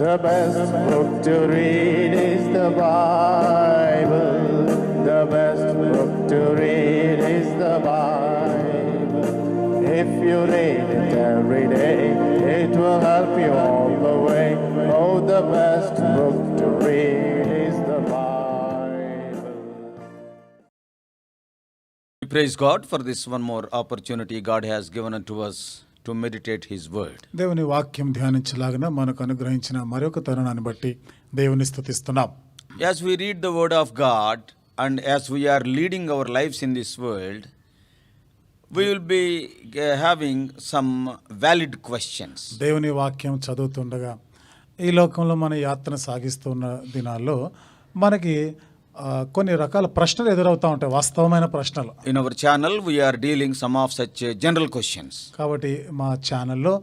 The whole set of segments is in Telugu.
The best book to read is the Bible. The best book to read is the Bible. If you read it every day, it will help you all the way. Oh, the best book to read is the Bible. Praise God for this one more opportunity God has given unto us to meditate His word. దేవుని వాక్యం ధ్యానించలాగిన మనకు అనుగ్రహించిన మరొక తరుణాన్ని బట్టి దేవుని స్తుతిస్తున్నాం. As we read the word of God and as we are leading our lives in this world, we will be having some valid questions. దేవుని వాక్యం చదువుతుండగా ఈ లోకంలో మన యాత్ర సాగిస్తున్న దినాల్లో మనకి కొన్ని రకాల ప్రశ్నలు ఎదురవుతూ ఉంటాయి, వాస్తవమైన ప్రశ్నలు. In our channel we are dealing some of such general questions. కాబట్టి మా ఛానల్లో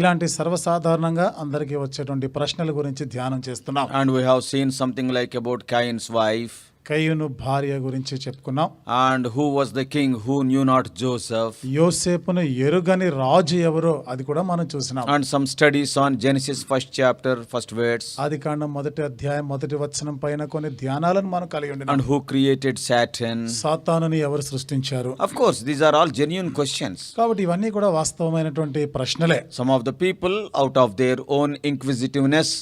ఇలాంటి సర్వసాధారణంగా అందరికీ వచ్చేటువంటి ప్రశ్నల గురించి ధ్యానం చేస్తున్నాం. And we have seen something like about Cain's wife. కయ్యూను భార్య గురించి చెప్పుకున్నాం. And who was the king who knew not Joseph. యోసేపును ఎరుగని రాజు ఎవరో అది కూడా మనం చూసినాం. And some studies on Genesis 1st chapter, first verse. ఆదికాండం 1వ అధ్యాయం 1వ వచనం పైన కొన్ని ధ్యానాలను మనం కలిగి ఉన్నాం. And who created Satan. సాతానుని ఎవరు సృష్టించారు. Of course, these are all genuine questions. కాబట్టి ఇవన్నీ కూడా వాస్తవమైనటువంటి ప్రశ్నలే. Some of the people out of their own inquisitiveness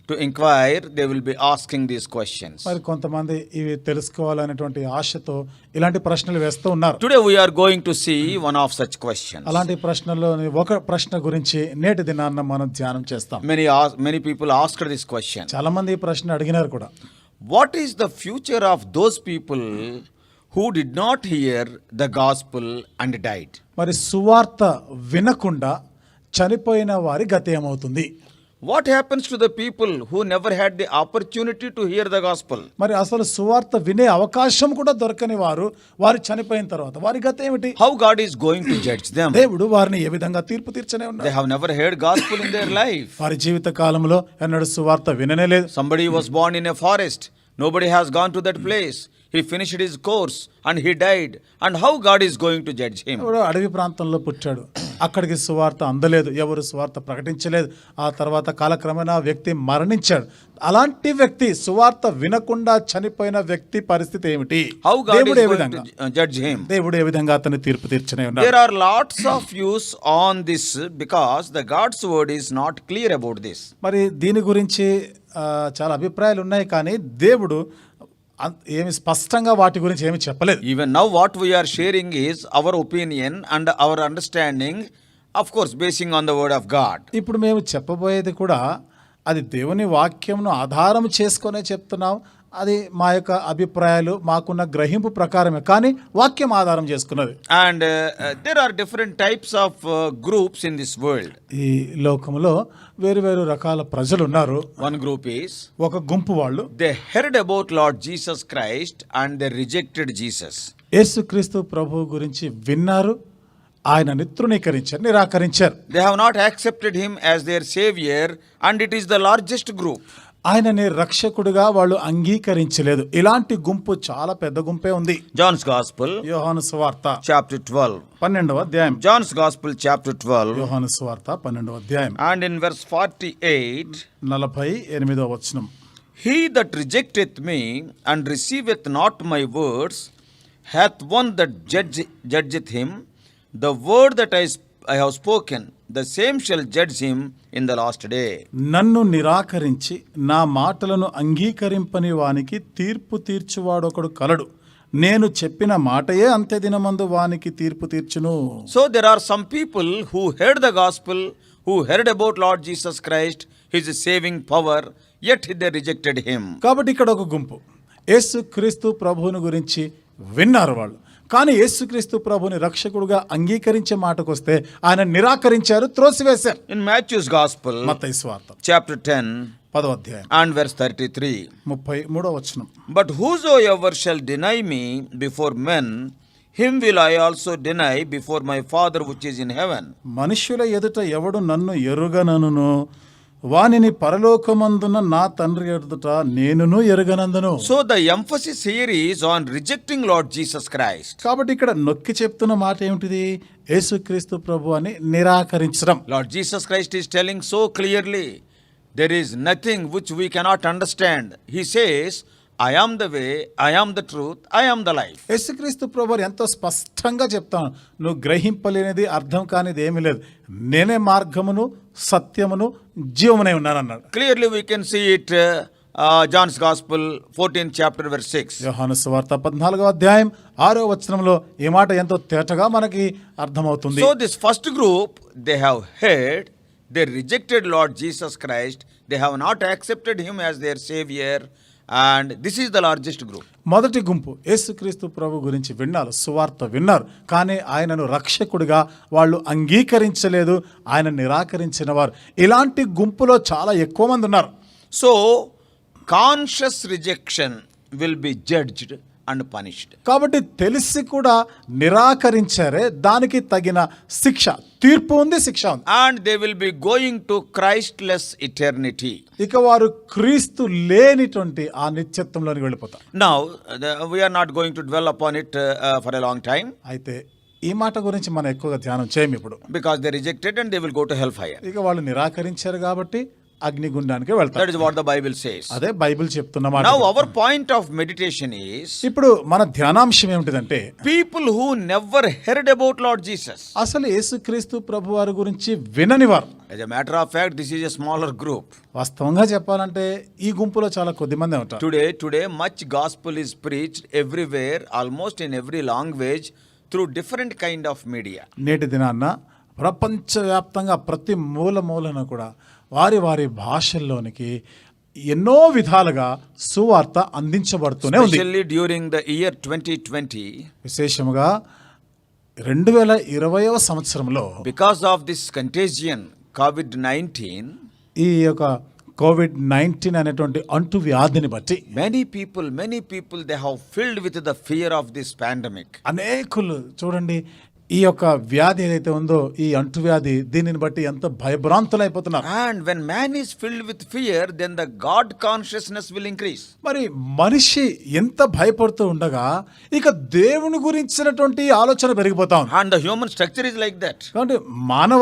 to inquire, they will be asking these questions. మరి కొంతమంది ఇవి తెలుసుకోవాలనేటువంటి ఆశతో ఇలాంటి ప్రశ్నలు వేస్తూ ఉన్నారు. Today we are going to see one of such questions. అలాంటి ప్రశ్నల్లో ఒక ప్రశ్న గురించి నేటి దినాన్న మనం ధ్యానం చేస్తాం. Many people asked this question. చాలా మంది ఈ ప్రశ్న అడిగినారు కూడా. What is the future of those people who did not hear the gospel and died? మరి సువార్త వినకుండా చనిపోయిన వారి గతి ఏమవుతుంది? What happens to the people who never had the opportunity to hear the gospel? మరి అసలు సువార్త వినే అవకాశం కూడా దొరకని వారు చనిపోయిన తర్వాత వారి గతి ఏమిటి? How God is going to judge them? దేవుడు వారిని ఏ విధంగా తీర్పు తీర్చనే ఉన్నారు. They have never heard gospel in their life. వారి జీవిత కాలంలో ఎన్నడూ సువార్త విననే లేదు. Somebody was born in a forest. Nobody has gone to that place. He finished his course and he died. And how God is going to judge him? అడవి ప్రాంతంలో పుట్టాడు, అక్కడికి సువార్త అందలేదు, ఎవరు సువార్త ప్రకటించలేదు. ఆ తర్వాత కాలక్రమేణా వ్యక్తి మరణించాడు. అలాంటి వ్యక్తి, సువార్త వినకుండా చనిపోయిన వ్యక్తి పరిస్థితి ఏమిటి? How God is going to judge him? దేవుడు ఏ విధంగా అతన్ని తీర్పు తీర్చనే ఉన్నారు. There are lots of views on this because the God's word is not clear about this. మరి దీని గురించి చాలా అభిప్రాయాలు ఉన్నాయి, కానీ దేవుడు ఏమి స్పష్టంగా వాటి గురించి ఏమి చెప్పలేదు. Even now what we are sharing is our opinion and our understanding, of course basing on the word of God. ఇప్పుడు మేము చెప్పబోయేది కూడా అది దేవుని వాక్యంను ఆధారం చేసుకునే చెప్తున్నాం. అది మా యొక్క అభిప్రాయాలు, మాకున్న గ్రహింపు ప్రకారమే, కానీ వాక్యం ఆధారం చేసుకున్నది. And there are different types of groups in this world. ఈ లోకంలో వేరు వేరు రకాల ప్రజలు ఉన్నారు. One group is, ఒక గుంపు వాళ్ళు they heard about Lord Jesus Christ and they rejected Jesus. యేసుక్రీస్తు ప్రభువు గురించి విన్నారు, ఆయనని తృణీకరించారు, నిరాకరించారు. They have not accepted him as their savior and it is the largest group. ఆయనని రక్షకుడిగా వాళ్ళు అంగీకరించలేదు. ఇలాంటి గుంపు చాలా పెద్ద గుంపే ఉంది. John's Gospel, యోహాను సువార్త chapter 12. 12వ అధ్యాయం. John's Gospel, chapter 12. యోహాను సువార్త 12వ అధ్యాయం. And in verse 48, 48వ వచనం. He that rejecteth me and receiveth not my words hath one that judgeth him. The word that I have spoken, the same shall judge him in the last day. నన్ను నిరాకరించి నా మాటలను అంగీకరింపని వానికి తీర్పు తీర్చువాడొకడు కలడు. నేను చెప్పిన మాటయే అంత్య దినమందు వానికి తీర్పు తీర్చును. So there are some people who heard the gospel, who heard about Lord Jesus Christ, his saving power, yet they rejected him. కాబట్టి ఇక్కడ ఒక గుంపు యేసుక్రీస్తు ప్రభువుని గురించి విన్నారు వాళ్ళు, కానీ యేసుక్రీస్తు ప్రభుని రక్షకుడుగా అంగీకరించే మాటకు వస్తే ఆయన నిరాకరించారు, త్రోసివేశారు. In Matthew's Gospel, మత్తయి సువార్త chapter 10, 10వ అధ్యాయం and verse 33. 33వ వచనం. But whosoever shall deny me before men, him will I also deny before my Father which is in heaven. మనుష్యుల ఎదుట ఎవడు నన్ను ఎరుగనను వానిని పరలోకమందున నా తండ్రి ఎదుట నేనును ఎరుగనందును. So the emphasis here is on rejecting Lord Jesus Christ. కాబట్టి ఇక్కడ నొక్కి చెప్తున్న మాట ఏమిటిది? యేసుక్రీస్తు ప్రభు అని నిరాకరించడం. Lord Jesus Christ is telling so clearly, There is nothing which we cannot understand. He says, I am the way, I am the truth, I am the life. యేసుక్రీస్తు ప్రభువారు ఎంతో స్పష్టంగా చెప్తాను, నువ్వు గ్రహింపలేనిది అర్థం కానిది ఏమీ లేదు, నేనే మార్గమును సత్యమును జీవమునై ఉన్నాను అన్నాడు. Clearly we can see it, John's Gospel, 14th chapter, verse 6. యోహాను సువార్త 14వ అధ్యాయం 6వ వచనంలో ఈ మాట ఎంతో తేటగా మనకి అర్థమవుతుంది. So this first group, they have heard, they rejected Lord Jesus Christ, they have not accepted him as their savior, and this is the largest group. మొదటి గుంపు యేసుక్రీస్తు ప్రభు గురించి విన్నారు, సువార్త విన్నారు, కానీ ఆయనను రక్షకుడిగా వాళ్ళు అంగీకరించలేదు, ఆయన నిరాకరించిన వారు. ఇలాంటి గుంపులో చాలా ఎక్కువ మంది ఉన్నారు. So conscious rejection will be judged and punished. కాబట్టి తెలిసి కూడా నిరాకరించారే, దానికి తగిన శిక్ష, తీర్పు ఉంది, శిక్ష ఉంది. And they will be going to Christless eternity. ఇక వారు క్రీస్తు లేనిటువంటి ఆ నిత్యత్వంలోకి వెళ్ళిపోతారు. Now, we are not going to dwell upon it for a long time. అయితే ఈ మాట గురించి మనం ఎక్కువగా ధ్యానం చేయము ఇప్పుడు. Because they rejected and they will go to hellfire. ఇక వాళ్ళు నిరాకరించారు కాబట్టి అగ్నిగుండానికి That వెళ్తారు. is what the Bible says. అదే బైబిల్ చెప్తున్న మాట. Now, our point of meditation is ఇప్పుడు మన ధ్యానాంశం ఏమిటిదంటే, people who never heard about Lord Jesus. అసలు యేసుక్రీస్తు ప్రభు వారి గురించి వినని వారు. As a matter of fact, this is a smaller group. వాస్తవంగా చెప్పాలంటే ఈ గుంపులో చాలా కొద్ది మంది ఉంటారు. Today much gospel is preached everywhere, almost in every language, through different kind of media. నేటి దినాన్న ప్రపంచవ్యాప్తంగా ప్రతి మూలన కూడా వారి వారి భాషల్లోనికి ఎన్నో విధాలుగా సువార్త అందించబడుతూనే ఉంది. Especially during the year 2020, విశేషముగా 2020వ సంవత్సరంలో because of this contagion COVID-19, ఈ యొక్క COVID-19 అనేటువంటి అంటు వ్యాధిని బట్టి many people they have filled with the fear of this pandemic. అనేకులు చూడండి, ఈ యొక్క వ్యాధి ఏదైతే ఉందో, ఈ అంటువ్యాధి, దీనిని బట్టి ఎంత భయభ్రాంతులైపోతున్నారు. And when man is filled with fear, then the God consciousness will increase. మరి మనిషి ఎంత భయపడుతూ ఉండగా ఇక దేవుని గురించినటువంటి ఆలోచన పెరిగిపోతా ఉంది. And the human structure is like that. కాబట్టి మానవ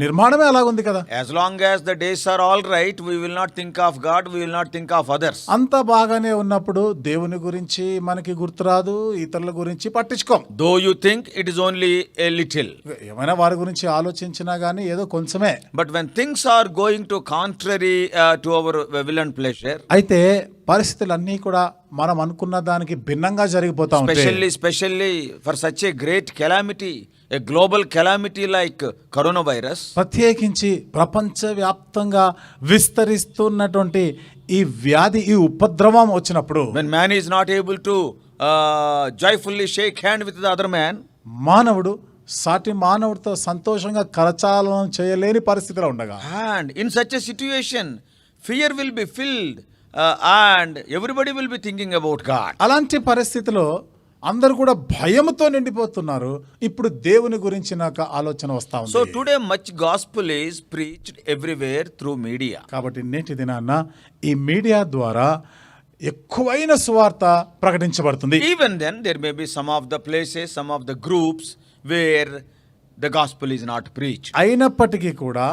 నిర్మాణమే అలాగుంది కదా. As long as the days are all right, we will not think of God, we will not think of others. అంత బాగానే ఉన్నప్పుడు దేవుని గురించి మనకి గుర్తురాదు, ఇతరుల గురించి పట్టించుకోం. Though you think it is only a little. ఏమైనా వారి గురించి ఆలోచించినా గానీ ఏదో కొంచెమే. But when things are going to contrary to our will and pleasure, అయితే పరిస్థితులన్నీ కూడా మనం అనుకున్న దానికి భిన్నంగా జరిగిపోతా ఉంటాయి. Especially for such a great calamity, a global calamity like coronavirus. ప్రత్యేకించి ప్రపంచవ్యాప్తంగా విస్తరిస్తున్నటువంటి ఈ వ్యాధి, ఈ ఉపద్రవం వచ్చినప్పుడు, When man is not able to joyfully shake hand with the other man, మానవుడు సాటి మానవుడితో సంతోషంగా కరచాలనం చేయలేని పరిస్థితిలో ఉండగా, and in such a situation, fear will be filled and everybody will be thinking about God. అలాంటి పరిస్థితిలో అందరూ కూడా భయంతో నిండిపోతున్నారు. ఇప్పుడు దేవుని గురించి నాకు ఆలోచన వస్తా ఉంది. So today much gospel is preached everywhere through media. కాబట్టి నేటి దినాన ఈ మీడియా ద్వారా ఎక్కువైన సువార్త ప్రకటించబడుతుంది. Even then there may be some of the places, some of the groups where the gospel is not preached. అయినప్పటికీ కూడా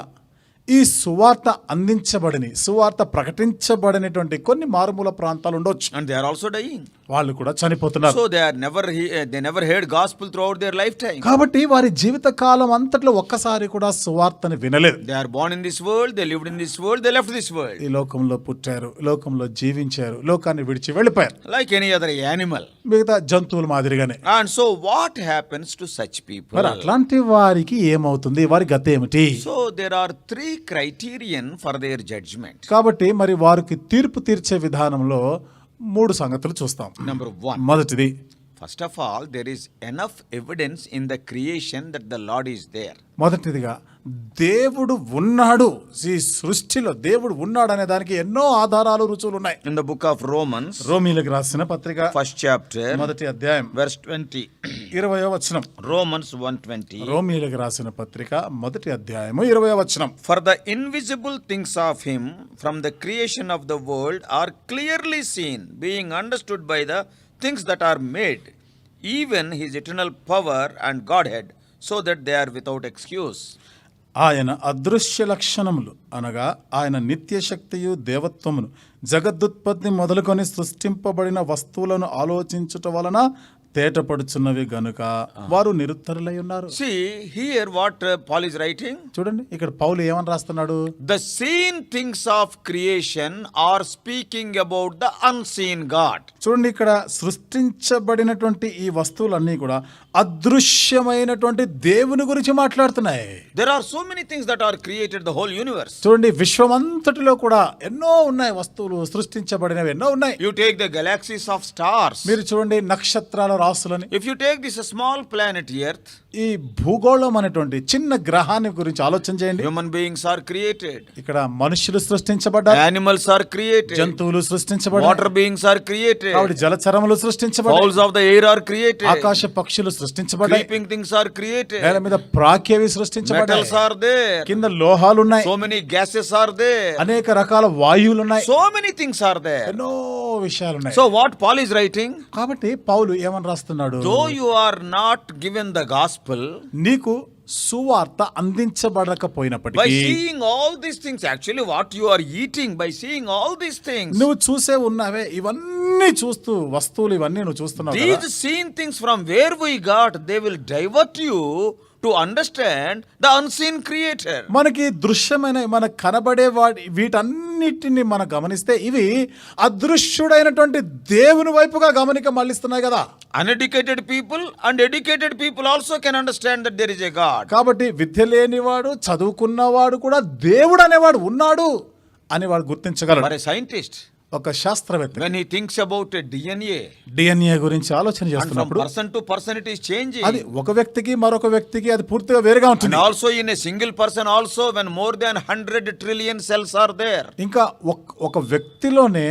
ఈ సువార్త అందించబడని, సువార్త ప్రకటించబడినటువంటి కొన్ని మారుమూల ప్రాంతాలు ఉండొచ్చు. And they are also dying. వాళ్ళు కూడా చనిపోతున్నారు. So they never heard gospel throughout their lifetime. కాబట్టి వారి జీవిత కాలం అంతట్లో ఒక్కసారి కూడా సువార్తని వినలేదు. They are born in this world, they lived in this world, they left this world. ఈ లోకంలో పుట్టారు, లోకంలో జీవించారు, లోకాన్ని విడిచి వెళ్ళిపోయారు Like any other animal. మిగతా జంతువుల మాదిరిగానే. And so what happens to such people? మరి అట్లాంటి వారికి ఏమవుతుంది, వారి గతి ఏమిటి? So there are three criterion for their judgment. కాబట్టి మరి వారికి తీర్పు తీర్చే విధానంలో 3 సంగతులు చూస్తాం. Number 1. మొదటిది, First of all, there is enough evidence in the creation that the Lord is there. మొదటిదిగా దేవుడు ఉన్నాడు, ఈ సృష్టిలో దేవుడు ఉన్నాడు అనే దానికి ఎన్నో ఆధారాలు, రుజువులు ఉన్నాయి. In the book of Romans, రోమీయులకు రాసిన పత్రిక 1st chapter, మొదటి అధ్యాయం verse 20. 20వ వచనం. Romans 1:20. రోమీయులకు రాసిన పత్రిక మొదటి అధ్యాయము 20వ వచనం. For the invisible things of him from the creation of the world are clearly seen, being understood by the things that are made, even his eternal power and Godhead, so that they are without excuse. ఆయన అదృశ్య లక్షణములు అనగా ఆయన నిత్యశక్తియు దేవత్వమును జగదుత్పత్తి మొదలుకొని సృష్టింపబడిన వస్తువులను ఆలోచించుట వలన తేటపడుచున్నవి గనుక వారు నిరుత్తరులై ఉన్నారు. See here what Paul is writing. చూడండి ఇక్కడ పౌలు ఏమని రాస్తున్నాడు? The seen things of creation are speaking about the unseen God. చూడండి ఇక్కడ సృష్టించబడినటువంటి ఈ వస్తువులన్నీ కూడా అదృశ్యమైనటువంటి దేవుని గురించి మాట్లాడుతున్నాయి. There are so many things that are created, the whole universe. చూడండి విశ్వమంతటిలో కూడా ఎన్నో ఉన్నాయి, వస్తువులు సృష్టించబడినవి ఎన్నో ఉన్నాయి. You take the galaxies of stars. మీరు చూడండి నక్షత్రాల రాసులని. If you take this small planet Earth, ఈ భూగోళం అనేటువంటి చిన్న గ్రహాన్ని గురించి ఆలోచన చేయండి. human beings are created. ఇక్కడ మనుషులు సృష్టించబడ్డారు, Animals are created. జంతువులు సృష్టించబడ్డారు, Water beings are created. కాబట్టి జలచరములు సృష్టించబడ్డాయి, Fowls of the air are created. ఆకాశ పక్షులు సృష్టించబడ్డాయి, Creeping things are created. నేల మీద ప్రాకేవి సృష్టించబడ్డాయి, Metals are there. కింద లోహాలు ఉన్నాయి, So many gases are there. అనేక రకాల వాయువులు ఉన్నాయి, So many things are there. ఎన్నో విషయాలు ఉన్నాయి. So what Paul is writing, కాబట్టి పౌలు ఏమని రాస్తున్నాడు? though you are not given the gospel, నీకు సువార్త by అందించబడకపోయినప్పటికీ seeing all these things, actually what you are eating, by seeing all these things, నువ్వు చూసే ఉన్నావే, ఇవన్నీ చూస్తూ వస్తువులు ఇవన్నీ నువ్వు చూస్తున్నావు కదా. these seen things from where we got, they will divert you to understand the unseen creator. మనకి దృశ్యమైన మనకు కనబడే వీటన్నిటిని మనం గమనిస్తే ఇవి అదృశ్యుడైనటువంటి దేవుని వైపుగా గమనిక మళ్ళిస్తున్నాయి కదా. Uneducated people and educated people also can understand that there is a God. కాబట్టి విద్య లేనివాడు చదువుకున్నవాడు కూడా దేవుడు అనేవాడు ఉన్నాడు అని వాడు గుర్తించగలడు. For a scientist, ఒక శాస్త్రవేత్త when he thinks about a DNA, DNA గురించి ఆలోచన and from చేస్తున్నప్పుడు person to person it is changing. అది ఒక వ్యక్తికి మరొక వ్యక్తికి అది పూర్తిగా వేరుగా And ఉంటుంది. also in a single person also, when more than 100 trillion cells are there. ఇంకా ఒక వ్యక్తిలోనే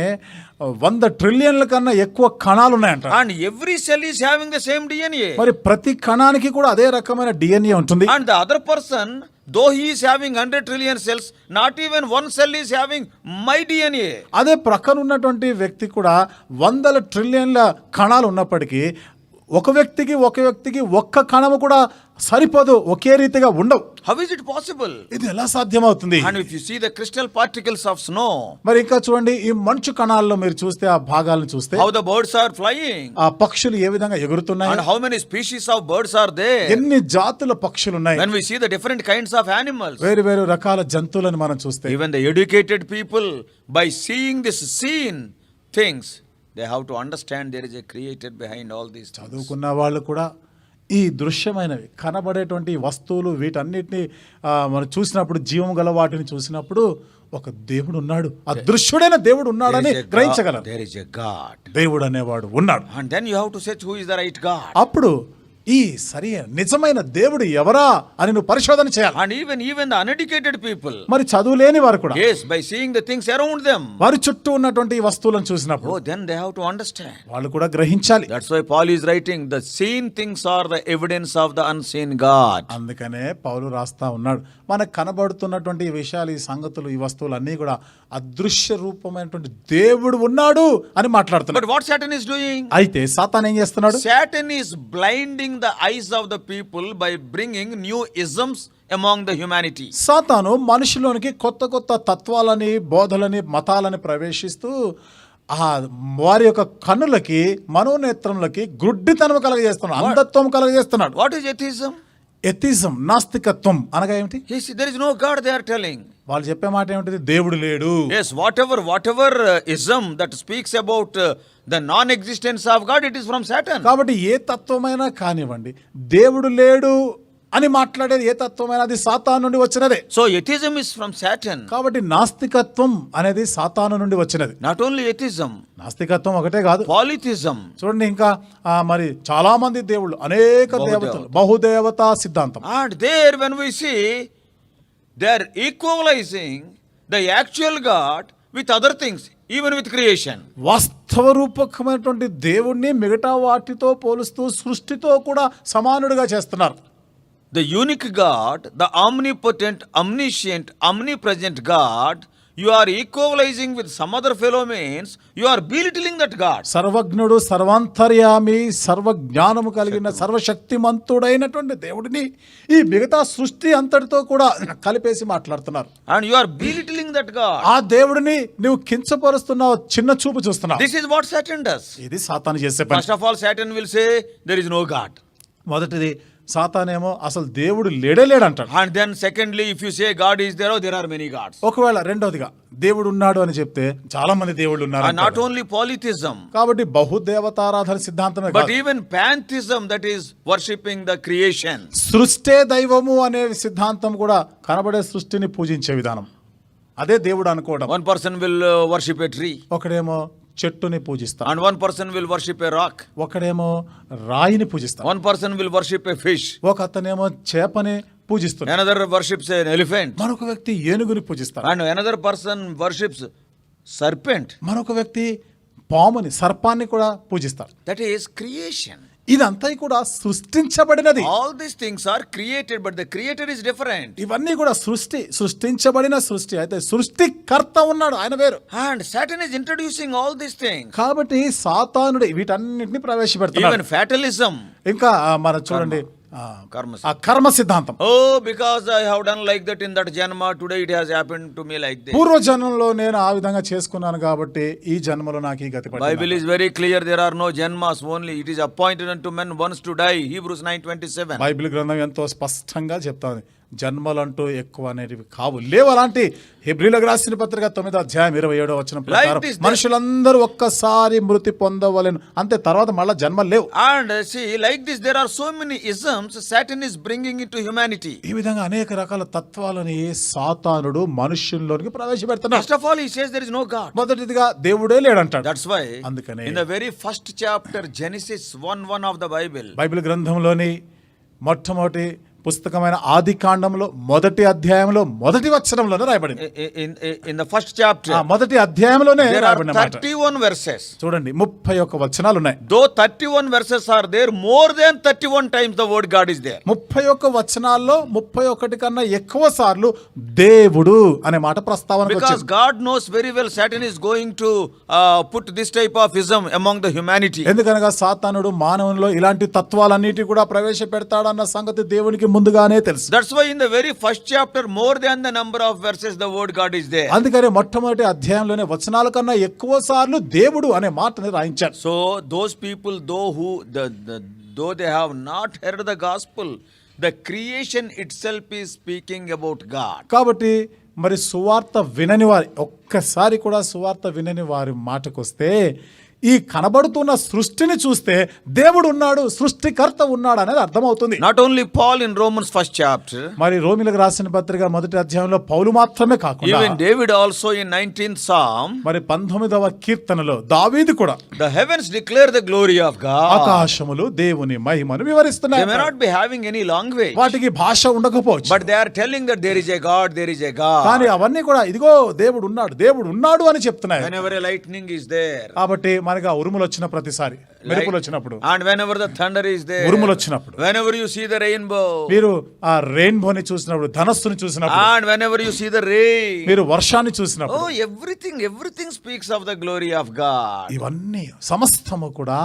100 ట్రిలియన్ల కన్నా ఎక్కువ కణాలు ఉన్నాయంట. And every cell is having the same DNA. మరి ప్రతి కణానికి కూడా అదే రకమైన డిఎన్ఏ ఉంటుంది. And the other person, though he is having 100 trillion cells, not even one cell is having my DNA. అదే ప్రక్కన ఉన్నటువంటి వ్యక్తి కూడా 100 ట్రిలియన్ల కణాలు ఉన్నప్పటికీ ఒక వ్యక్తికి ఒక్క కణము కూడా సరిపోదు, ఒకే రీతిగా ఉండవు. How is it possible? ఇది ఎలా సాధ్యమవుతుంది? And if you see the crystal particles of snow, మరి ఇంకా చూడండి ఈ మంచు కణాల్లో మీరు చూస్తే ఆ భాగాలను చూస్తే how the birds are flying, ఆ పక్షులు ఏ విధంగా ఎగురుతున్నాయి, and how many species of birds are there. ఎన్ని జాతుల పక్షులు ఉన్నాయి. When we see the different kinds of animals, వేరు వేరు రకాల జంతువులను మనం చూస్తే even the educated people, by seeing this seen things, they have to understand there is a creator behind all these things. చదువుకున్న వాళ్ళు కూడా ఈ దృశ్యమైనవి కనబడేటువంటి వస్తువులు వీటన్నిటిని మనం చూసినప్పుడు, జీవం గల వాటిని చూసినప్పుడు ఒక దేవుడు ఉన్నాడు, అదృశ్యుడైన దేవుడు ఉన్నాడని గ్రహించగలరు. There is a God. దేవుడు అనేవాడు ఉన్నాడు. And then you have to search who is the right God. అప్పుడు ఈ నిజమైన దేవుడు ఎవరా అని నువ్వు పరిశోధన చేయాలి. And even the uneducated people, మరి చదువు లేని వారు కూడా yes, by seeing the things around them, వారి చుట్టూ ఉన్నటువంటి ఈ వస్తువులను చూసినప్పుడు oh, then they have to understand. వాళ్ళు కూడా గ్రహించాలి. That's why Paul is writing, the seen things are the evidence of the unseen God. అందుకనే పౌలు రాస్తా ఉన్నాడు, మనకు కనబడుతున్నటువంటి ఈ విషయాలు, ఈ సంగతులు, ఈ వస్తువులు అన్నీ కూడా అదృశ్య రూపమైనటువంటి దేవుడు ఉన్నాడు అని మాట్లాడుతున్నాడు. But what Satan is doing? అయితే సాతాన్ ఏం చేస్తున్నాడు? Satan is blinding the eyes of the people by bringing new isms among the humanity. సాతాను మనుషులోనికి కొత్త తత్వాలని, బోధలని, మతాలని ప్రవేశిస్తూ వారి యొక్క కన్నులకి, మనోనేత్రములకి గుడ్డితనం కలగజేస్తున్నాడు, అంధత్వం కలగజేస్తున్నాడు. What is atheism? ఎథిజం, నాస్తికత్వం అనగా ఏమిటి? There is no God, they are telling. వాళ్ళు చెప్పే మాట ఏమిటి? దేవుడు లేడు. Yes, whatever ism that speaks about the non-existence of God, it is from Satan. కాబట్టి ఏ తత్వమైనా కానివ్వండి, దేవుడు లేడు అని మాట్లాడేది ఏ తత్వమైనా అది సాతాను నుండి వచ్చినదే. So atheism is from Satan. కాబట్టి నాస్తికత్వం అనేది సాతాను నుండి వచ్చినది. Not only atheism, నాస్తికత్వం ఒకటే కాదు, polytheism. చూడండి ఇంకా మరి చాలా మంది దేవుళ్ళు, అనేక దేవతలు, బహుదేవతా సిద్ధాంతం. And there when we see, they are equalizing the actual God with other things, even with creation. వాస్తవ రూపకమైనటువంటి దేవుణ్ణి మిగతా వాటితో పోలుస్తూ సృష్టితో కూడా సమానుడిగా చేస్తున్నారు. The unique God, the omnipotent, omniscient, omnipresent God you are equalizing with some other fellow means, you are belittling that God. సర్వజ్ఞుడు, సర్వాంతర్యామి, సర్వజ్ఞానము కలిగిన సర్వశక్తిమంతుడైనటువంటి దేవుడిని ఈ మిగతా సృష్టి అంతటితో కూడా కలిపేసి మాట్లాడుతున్నారు. And you are belittling that God. ఆ దేవుడిని నువ్వు కించపరుస్తున్నావు, చిన్న చూపు చూస్తున్నావు. This is what Satan does. ఇది సాతాను చేసే పని. First of all, Satan will say, there is no God. మొదటిది సాతానేమో అసలు దేవుడు లేడంటాడు. And then secondly, if you say God is there, oh, there are many gods. ఒకవేళ రెండోదిగా దేవుడు ఉన్నాడు అని చెప్తే చాలా మంది దేవుళ్ళు ఉన్నారు. And not only polytheism, కాబట్టి బహుదేవతారాధన సిద్ధాంతమే but కాదు, even pantheism, that is worshipping the creation. సృష్టే దైవము అనే సిద్ధాంతం కూడా కనబడే సృష్టిని పూజించే విధానం, అదే దేవుడు అనుకోవడం. One person will worship a tree. ఒకడేమో చెట్టుని పూజిస్తాడు, And one person will worship a rock. ఒకడేమో రాయిని పూజిస్తాడు, One person will worship a fish. ఒక అతనేమో చేపని పూజిస్తాడు, Another worships an elephant. మరొక వ్యక్తి ఏనుగుని పూజిస్తాడు, And another person worships serpent. మరొక వ్యక్తి పాముని, సర్పాన్ని కూడా పూజిస్తాడు. That is creation. ఇదంతా కూడా సృష్టించబడినది. All these things are created, but the creator is different. ఇవన్నీ కూడా సృష్టించబడిన సృష్టి, అయితే సృష్టికర్త ఉన్నాడు, ఆయన వేరు. And Satan is introducing all these things. కాబట్టి సాతానుడు వీటన్నిటిని ప్రవేశపెడతాడు. Even fatalism. ఇంకా మనం చూడండి Karma. ఆ కర్మ సిద్ధాంతం. Oh, because I have done like that in that janma, today it has happened to me like this. పూర్వ జన్మలో నేను ఆ విధంగా చేసుకున్నాను కాబట్టి ఈ జన్మలో నాకు ఈ గతి పట్టింది. Bible is very clear, there are no janmas, only it is appointed unto men once to die. Hebrews 9:27. Bible గ్రంథం ఎంతో స్పష్టంగా చెప్తాఉంది, జన్మలంటూ ఎక్కువ అనేటివి కావు, లేవు. అలాంటి హెబ్రీలకు రాసిన పత్రిక 9:27 ప్రకారం మనుషులందరూ ఒక్కసారి మృతి పొందవలెను, అంతే, తర్వాత మళ్ళా జన్మలు లేవు. And see, like this there are so many isms Satan is bringing into humanity. ఈ విధంగా అనేక రకాల తత్వాలని సాతానుడు మనుష్యుల్లోనికి ప్రవేశపెడుతున్నాడు. First of all, he says there is no God. మొదటిదిగా దేవుడే లేడంటాడు. That's why అందుకనే in the very first chapter, Genesis 1:1 of the Bible, Bible గ్రంథంలోని మొట్టమొదటి పుస్తకమైన ఆది కాండంలో మొదటి అధ్యాయంలో మొదటి వచనంలోనే రాయబడింది. in the first chapter, మొదటి అధ్యాయంలోనే there are రాయబడిన మాట. 31 verses. చూడండి, 31 వచనాలు ఉన్నాయి. Though 31 verses are there, more than 31 times the word God is there. 31 వచనాల్లో 31 కన్నా ఎక్కువ సార్లు దేవుడు అనే మాట ప్రస్తావనకు Because వచ్చింది. God knows very well Satan is going to put this type of ism among the humanity. ఎందుకనగా సాతానుడు మానవునిలో ఇలాంటి తత్వాలన్నిటి కూడా ప్రవేశపెడతాడన్న సంగతి దేవునికి ముందుగానే తెలుసు. That's why in the very first chapter, more than the number of verses, the word God is there. అందుకని మొట్టమొదటి అధ్యాయంలోనే వచనాల కన్నా ఎక్కువ సార్లు దేవుడు అనే మాటని రాయించాడు. So those people, though they have not heard the gospel, the creation itself is speaking about God. కాబట్టి మరి సువార్త వినని వారి, ఒక్కసారి కూడా సువార్త వినని వారి మాటకొస్తే, ఈ కనబడుతున్న సృష్టిని చూస్తే దేవుడు ఉన్నాడు, సృష్టికర్త ఉన్నాడు అనేది అర్థమవుతుంది. Not only Paul in Romans 1st chapter, మరి రోమిలకు రాసిన పత్రిక మొదటి అధ్యాయంలో పౌలు మాత్రమే కాకుండా even David also in 19th Psalm, మరి 19వ కీర్తనలో దావీదు కూడా the heavens declare the glory of God. ఆకాశములు దేవుని మహిమను They వివరిస్తున్నాయి. may not be having any language, వాటికి భాష ఉండకపోవచ్చు, but they are telling that there is a God, there is a God. కానీ అవన్నీ కూడా ఇదిగో దేవుడు ఉన్నాడు అని చెప్తున్నాయి. Whenever a lightning is there, కాబట్టి మనకి ఉరుములు వచ్చిన ప్రతిసారి, మెరుపులు వచ్చినప్పుడు, and whenever the thunder is there, ఉరుములు వచ్చినప్పుడు, whenever you see the rainbow, మీరు ఆ రెయిన్బోని చూసినప్పుడు, ధనస్సుని చూసినప్పుడు, and whenever you see the rain, మీరు వర్షాన్ని చూసినప్పుడు, oh, everything speaks of the glory of God. ఇవన్నీ సమస్తము కూడా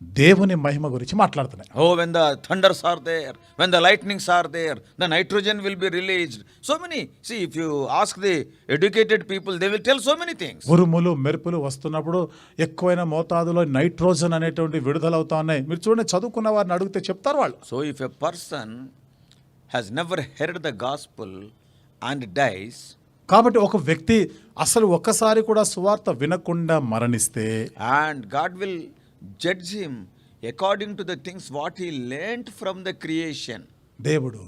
దేవుని మహిమ గురించి మాట్లాడుతున్నాయి. Oh, when the thunders are there, when the lightnings are there, the nitrogen will be released. So many. See, if you ask the educated people, they will tell so many things. ఉరుములు మెరుపులు వస్తున్నప్పుడు ఎక్కువైన మోతాదులో నైట్రోజన్ అనేటువంటి విడుదలవుతా ఉన్నాయి. మీరు చూడండి, చదువుకున్న వారిని అడిగితే చెప్తారు వాళ్ళు. So if a person has never heard the gospel and dies, కాబట్టి ఒక వ్యక్తి అసలు ఒక్కసారి కూడా సువార్త వినకుండా మరణిస్తే, and God will judge him according to the things what he learned from the creation. దేవుడు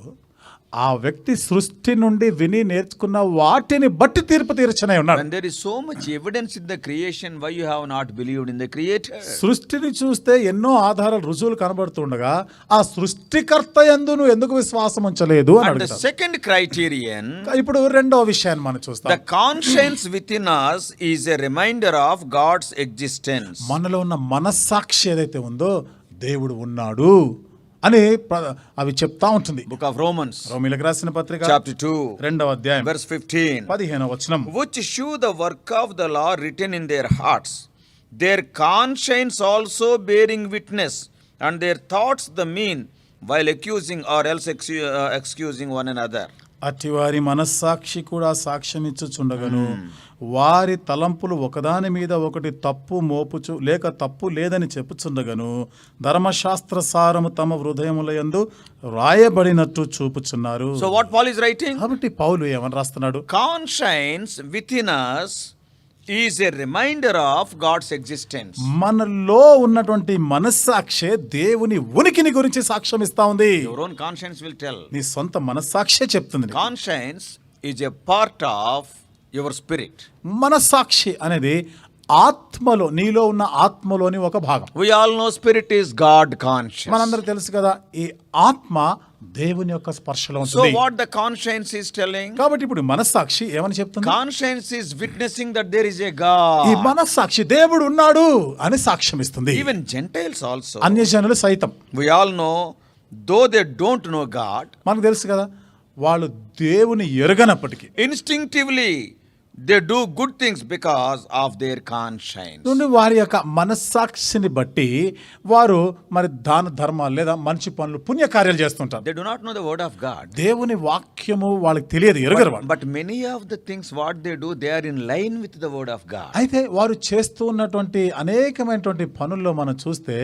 ఆ వ్యక్తి సృష్టి నుండి విని నేర్చుకున్న వాటిని బట్టి తీర్పు తీర్చనే ఉన్నాడు. When there is so much evidence in the creation, why you have not believed in the creator? సృష్టిని చూస్తే ఎన్నో ఆధారాలు, రుజువులు కనబడుతుండగా ఆ సృష్టికర్త యందు నువ్వు ఎందుకు విశ్వాసం ఉంచలేదు అని And the అడుగుతాడు. second criterion, ఇప్పుడు రెండో విషయాన్ని మనం చూస్తాం. the conscience within us is a reminder of God's existence. మనలో ఉన్న మనస్సాక్షి ఏదైతే ఉందో దేవుడు ఉన్నాడు అని అవి చెప్తా ఉంటుంది. Book of Romans, రోమీయులకు రాసిన పత్రిక chapter 2, 2వ అధ్యాయం verse 15. 15వ వచనం. Which shew the work of the law written in their hearts, their conscience also bearing witness, and their thoughts the mean, while accusing or else excusing one another. అటివారి మనస్సాక్షి కూడా సాక్ష్యమిచ్చుచుండగను, వారి తలంపులు ఒకదాని మీద ఒకటి తప్పు మోపుచు లేక తప్పు లేదని చెప్పుచుండగను, ధర్మశాస్త్ర సారము తమ హృదయములయందు రాయబడినట్టు చూపుచున్నారు. So what Paul is writing? కాబట్టి పౌలు ఏమని రాస్తున్నాడు? Conscience within us is a reminder of God's existence. మనలో ఉన్నటువంటి మనస్సాక్షి దేవుని ఉనికిని గురించి సాక్ష్యం ఇస్తా ఉంది. Your own conscience will tell. నీ సొంత మనస్సాక్షే చెప్తుంది. Conscience is a part of your spirit. మనస్సాక్షి అనేది ఆత్మలో, నీలో ఉన్న ఆత్మలోని ఒక భాగం. We all know spirit is God conscious. మనందరూ తెలుసు కదా, ఈ ఆత్మ దేవుని యొక్క స్పర్శలో So ఉంటుంది. what the conscience is telling? కాబట్టి ఇప్పుడు మనస్సాక్షి ఏమని చెప్తుంది? Conscience is witnessing that there is a ఈ God. మనస్సాక్షి దేవుడు ఉన్నాడు అని సాక్ష్యం ఇస్తుంది. Even Gentiles also. అన్యజనులు సైతం, We all know, though they don't know God, మనకు తెలుసు కదా, వాళ్ళు దేవుని ఎరగనప్పటికీ instinctively they do good things because of their conscience. నుండి వారి యొక్క మనస్సాక్షిని బట్టి వారు మరి దాన ధర్మాలు లేదా మంచి పనులు పుణ్యకార్యాలు చేస్తుంటారు. They do not know the word of God. దేవుని వాక్యము వాళ్ళకి తెలియదు, ఎరగరు వాళ్ళు. But many of the things what they do, they are in line with the word of God. అయితే వారు చేస్తూ ఉన్నటువంటి అనేకమైనటువంటి పనుల్లో మనం చూస్తే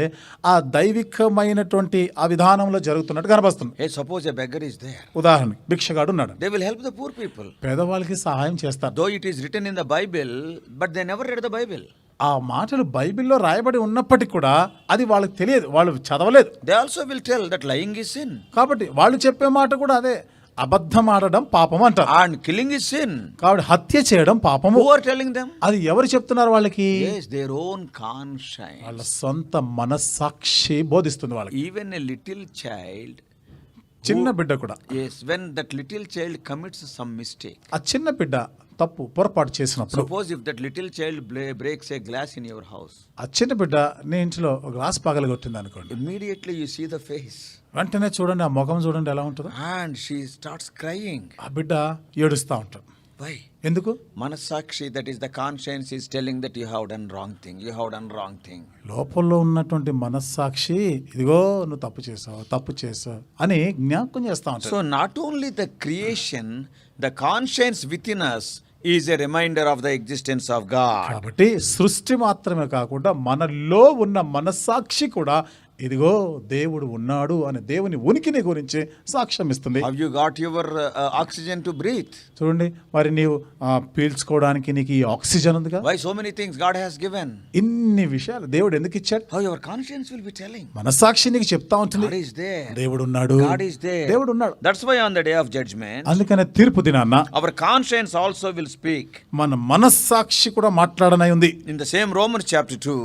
ఆ దైవికమైనటువంటి ఆ విధానంలో జరుగుతున్నట్టు కనబడుతుంది. Hey, suppose a beggar is there. ఉదాహరణ, భిక్షగాడు ఉన్నాడు, They will help the poor people. పేదవాళ్ళకి సహాయం చేస్తారు. Though it is written in the Bible, but they never read the Bible. ఆ మాటలు బైబిల్లో రాయబడి ఉన్నప్పటికీ కూడా అది వాళ్ళకి తెలియదు, వాళ్ళు చదవలేదు. They also will tell that lying is sin. కాబట్టి వాళ్ళు చెప్పే మాట కూడా అదే, అబద్ధం ఆడడం పాపం అంటారు. And killing is sin. కాబట్టి హత్య చేయడం పాపము. Who are telling them? అది ఎవరు చెప్తున్నారు వాళ్ళకి? Yes, their own conscience. వాళ్ళ సొంత మనస్సాక్షి బోధిస్తుంది వాళ్ళకి. Even a little child, చిన్న బిడ్డ కూడా, yes, when that little child commits some mistake, ఆ చిన్న బిడ్డ తప్పు పొరపాటు చేసినప్పుడు, suppose if that little child breaks a glass in your house, ఆ చిన్న బిడ్డ నీ ఇంట్లో ఒక గ్లాస్ పగలగొట్టింది అనుకోండి, immediately you see the face వెంటనే చూడండి, ఆ ముఖం చూడండి ఎలా ఉంటుందో. and she starts crying. ఆ బిడ్డ ఏడుస్తూ ఉంటాడు. Why? ఎందుకు? Manasakshi, that is the conscience, is telling that you have done wrong thing, you have done wrong thing. లోపల ఉన్నటువంటి మనస్సాక్షి ఇదిగో నువ్వు తప్పు చేసావు అని జ్ఞాపకం చేస్తా ఉంటాడు. So not only the creation, the conscience within us is a reminder of the existence of God. కాబట్టి సృష్టి మాత్రమే కాకుండా మనలో ఉన్న మనస్సాక్షి కూడా ఇదిగో దేవుడు ఉన్నాడు అనే దేవుని ఉనికిని గురించి సాక్ష్యం ఇస్తుంది. Have you got your oxygen to breathe? చూడండి, మరి నీవు పీల్చుకోవడానికి నీకు ఈ ఆక్సిజన్ ఉందిగా. Why so many things God has given? ఇన్ని విషయాలు దేవుడు ఎందుకు ఇచ్చాడు? How your conscience will be telling. మనస్సాక్షి నీకు చెప్తా ఉంటుంది, God is there. దేవుడు ఉన్నాడు, God is there. దేవుడు ఉన్నాడు. That's why on the day of judgment, అందుకనే తీర్పు దినాన్న our conscience also will speak. మన మనస్సాక్షి కూడా మాట్లాడనై ఉంది. In the same Romans chapter 2,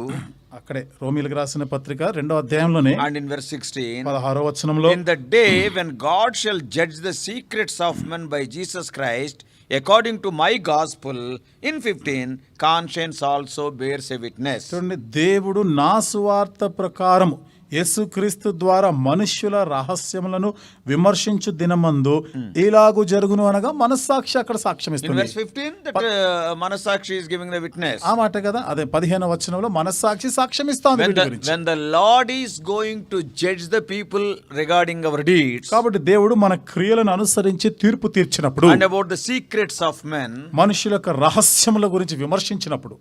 అక్కడే రోమీయులకు రాసిన పత్రిక 2వ అధ్యాయంలోనే and in verse 16, 16వ వచనంలో, in the day when God shall judge the secrets of men by Jesus Christ, according to my gospel, in 15, conscience also bears a witness. చూడండి, దేవుడు నా సువార్త ప్రకారము యేసుక్రీస్తు ద్వారా మనుష్యుల రహస్యములను విమర్శించు దినమందు ఇలాగు జరుగును అనగా మనస్సాక్షి అక్కడ సాక్ష్యం In ఇస్తుంది. verse 15, that Manasakshi is giving the witness. ఆ మాట కదా, అదే 15వ వచనంలో మనస్సాక్షి సాక్ష్యం ఇస్తాంది వీటి గురించి. When the Lord is going to judge the people regarding our deeds, కాబట్టి దేవుడు మన క్రియలను అనుసరించి తీర్పు తీర్చినప్పుడు, and about the secrets of men, మనుషుల యొక్క రహస్యముల గురించి విమర్శించినప్పుడు,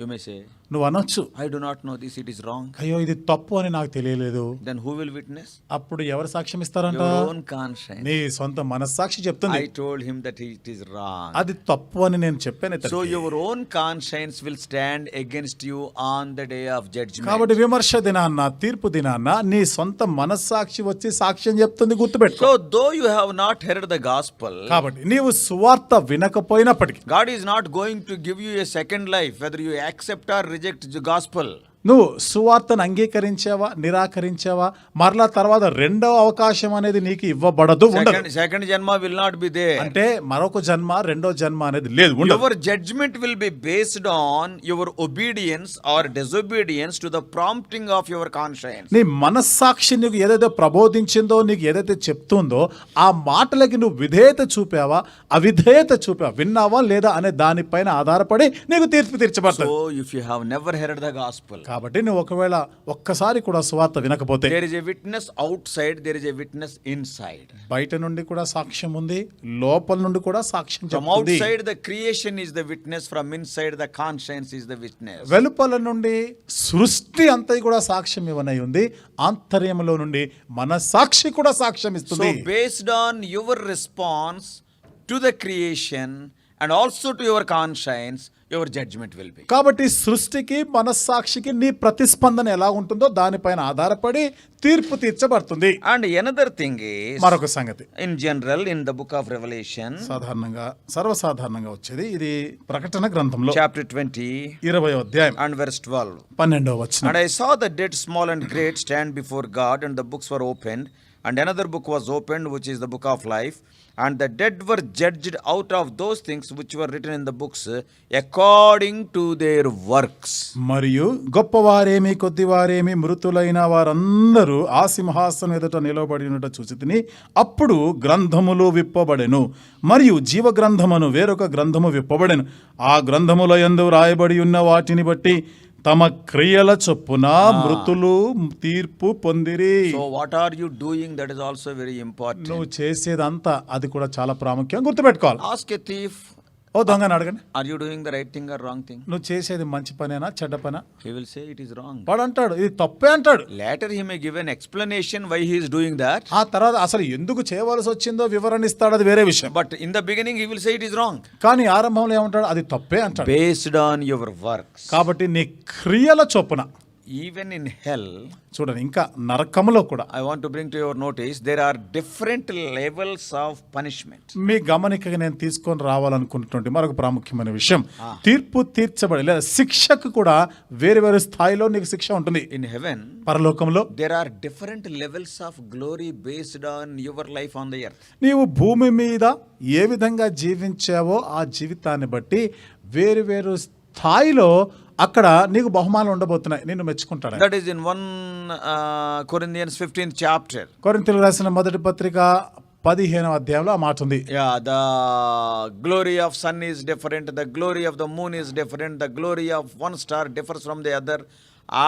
you may say, నువ్వు అనొచ్చు, I do not know this, it is wrong. అయ్యో ఇది తప్పు అని నాకు తెలియలేదు. Then who will witness? అప్పుడు ఎవరు సాక్ష్యం ఇస్తారంట? Your own conscience. నీ సొంత మనస్సాక్షి చెప్తుంది, I told him that it is wrong. అది తప్పు అని నేను చెప్పాను. So your own conscience will stand against you on the day of judgment. కాబట్టి విమర్శ దినాన్న, తీర్పు దినాన్న నీ సొంత మనస్సాక్షి వచ్చి సాక్ష్యం చెప్తుంది, గుర్తుపెట్టుకో. So though you have not heard the gospel, కాబట్టి నీవు సువార్త వినకపోయినప్పటికీ God is not going to give you a second life, whether you accept or reject the gospel. నువ్వు సువార్తను అంగీకరించావా, నిరాకరించావా, మరలా తర్వాత రెండవ అవకాశం అనేది నీకు ఇవ్వబడదు, ఉండదు. Second janma will not be there. అంటే మరొక జన్మ, రెండో జన్మ అనేది లేదు, ఉండదు. Your judgment will be based on your obedience or disobedience to the prompting of your conscience. నీ మనస్సాక్షి నీకు ఏదైతే ప్రబోధించిందో, నీకు ఏదైతే చెప్తుందో ఆ మాటలకి నువ్వు విధేయత చూపావా, అవిధేయత చూపావా, విన్నావా లేదా అనే దానిపైన ఆధారపడి నీకు తీర్పు తీర్చబడుతుంది. So if you have never heard the gospel, కాబట్టి నువ్వు ఒకవేళ ఒక్కసారి కూడా సువార్త వినకపోతే, there is a witness outside, there is a witness inside. బయట నుండి కూడా సాక్ష్యం ఉంది, లోపల నుండి కూడా సాక్ష్యం From చెప్తుంది. outside the creation is the witness, from inside the conscience is the witness. వెలుపల నుండి సృష్టి అంతా కూడా సాక్ష్యం ఇవ్వనై ఉంది, ఆంతర్యంలో నుండి మన సాక్షి కూడా సాక్ష్యం So ఇస్తుంది. based on your response to the creation and also to your conscience, your judgment will be. కాబట్టి సృష్టికి మనస్సాక్షికి నీ ప్రతిస్పందన ఎలా ఉంటుందో దానిపైన ఆధారపడి తీర్పు తీర్చబడుతుంది. And another thing is, మరొక సంగతి in general in the book of Revelation, సాధారణంగా సర్వసాధారణంగా వచ్చేది ఇది ప్రకటన గ్రంథంలో chapter 20 20వ అధ్యాయం and verse 12. 12వ వచనం. And I saw the dead, small and great, stand before God, and the books were opened, and another book was opened, which is the book of life. And the dead were judged out of those things which were written in the books according to their works. మరియు గొప్పవారేమి కొద్దివారేమి మృతులైన వారందరూ ఆ సింహాసనం ఎదుట నిలబడి ఉన్నట్టు చూచితిని. అప్పుడు గ్రంథములు విప్పబడెను, మరియు జీవ గ్రంథమును వేరొక గ్రంథము విప్పబడెను. ఆ గ్రంథముల యందు రాయబడి ఉన్న వాటిని బట్టి తమ క్రియల చొప్పున మృతులు తీర్పు పొందిరి. So what are you doing? That is also very important. నువ్వు చేసేదంతా అది కూడా చాలా ప్రాముఖ్యం, గుర్తుపెట్టుకోవాలి. Ask a thief, ఓ దొంగని అడగండి, are you doing the right thing or wrong thing? నువ్వు చేసేది మంచి పనేనా చెడ్డ పనా? He will say it is wrong. వాడు అంటాడు ఇది తప్పే అంటాడు. Later he may give an explanation why he is doing that. ఆ తర్వాత అసలు ఎందుకు చేయవలసి వచ్చిందో వివరణ ఇస్తాడు, అది వేరే విషయం. But in the beginning he will say it is wrong. కానీ ఆరంభంలో ఏమంటాడు, అది తప్పే అంటాడు. Based on your works. కాబట్టి నీ క్రియల చొప్పున. Even in hell, చూడండి, ఇంకా నరకములో కూడా I want to bring to your notice, there are different levels of punishment. మీ గమనికగా నేను తీసుకొని రావాలనుకుంటున్నటువంటి మరొక ప్రాముఖ్యమైన విషయం, తీర్పు తీర్చబడి లేదా శిక్షకు కూడా వేరు వేరు స్థాయిలో నీకు శిక్ష ఉంటుంది. In heaven, పరలోకంలో there are different levels of glory based on your life on the earth. నీవు భూమి మీద ఏ విధంగా జీవించావో ఆ జీవితాన్ని బట్టి వేరు వేరు స్థాయిలో అక్కడ నీకు బహుమానాలు ఉండబోతున్నాయి, నిన్ను మెచ్చుకుంటాడు. That is in 1 Corinthians 15th chapter. కొరింథీయులకు రాసిన మొదటి పత్రిక 15వ అధ్యాయంలో ఆ మాట ఉంది. Yeah, the glory of sun is different, the glory of the moon is different, the glory of one star differs from the other,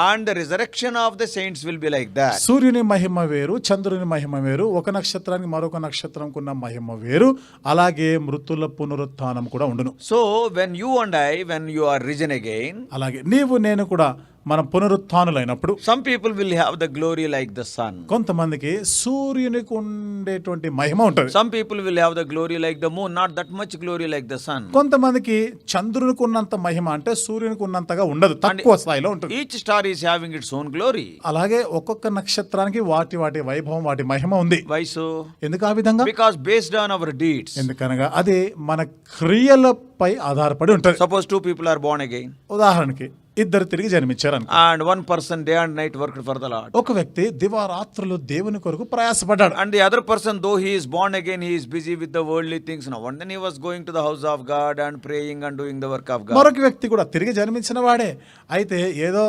and the resurrection of the saints will be like that. సూర్యుని మహిమ వేరు, చంద్రుని మహిమ వేరు, ఒక నక్షత్రానికి మరొక నక్షత్రంకు ఉన్న మహిమ వేరు, అలాగే మృతుల పునరుత్థానం కూడా ఉండును. So when you and I, when you are risen again, అలాగే నీవు నేను కూడా మనం పునరుత్థానులైనప్పుడు some people will have the glory like the sun. కొంతమందికి సూర్యునికి ఉండేటువంటి మహిమ ఉంటుంది. Some people will have the glory like the moon, not that much glory like the sun. కొంతమందికి చంద్రునికి ఉన్నంత మహిమ అంటే సూర్యునికి ఉన్నంతగా ఉండదు, తక్కువ స్థాయిలో ఉంటుంది. Each star is having its own glory. అలాగే ఒక్కొక్క నక్షత్రానికి వాటి వాటి వైభవం, వాటి మహిమ ఉంది. Why so? ఎందుకు ఆ విధంగా? Because based on our deeds. ఎందుకనగా అది మన క్రియలపై ఆధారపడి ఉంటుంది. Suppose two people are born again. ఉదాహరణకి ఇద్దరు తిరిగి జన్మించారు అనుకో. And one person day and night worked for the Lord. ఒక వ్యక్తి దివారాత్రులు దేవుని కొరకు ప్రయాసపడ్డాడు. And the other person, though he is born again, he is busy with the worldly things now. And then he was going to the house of God and praying and doing the work of God. మరొక వ్యక్తి కూడా తిరిగి జన్మించిన వాడే, అయితే ఏదో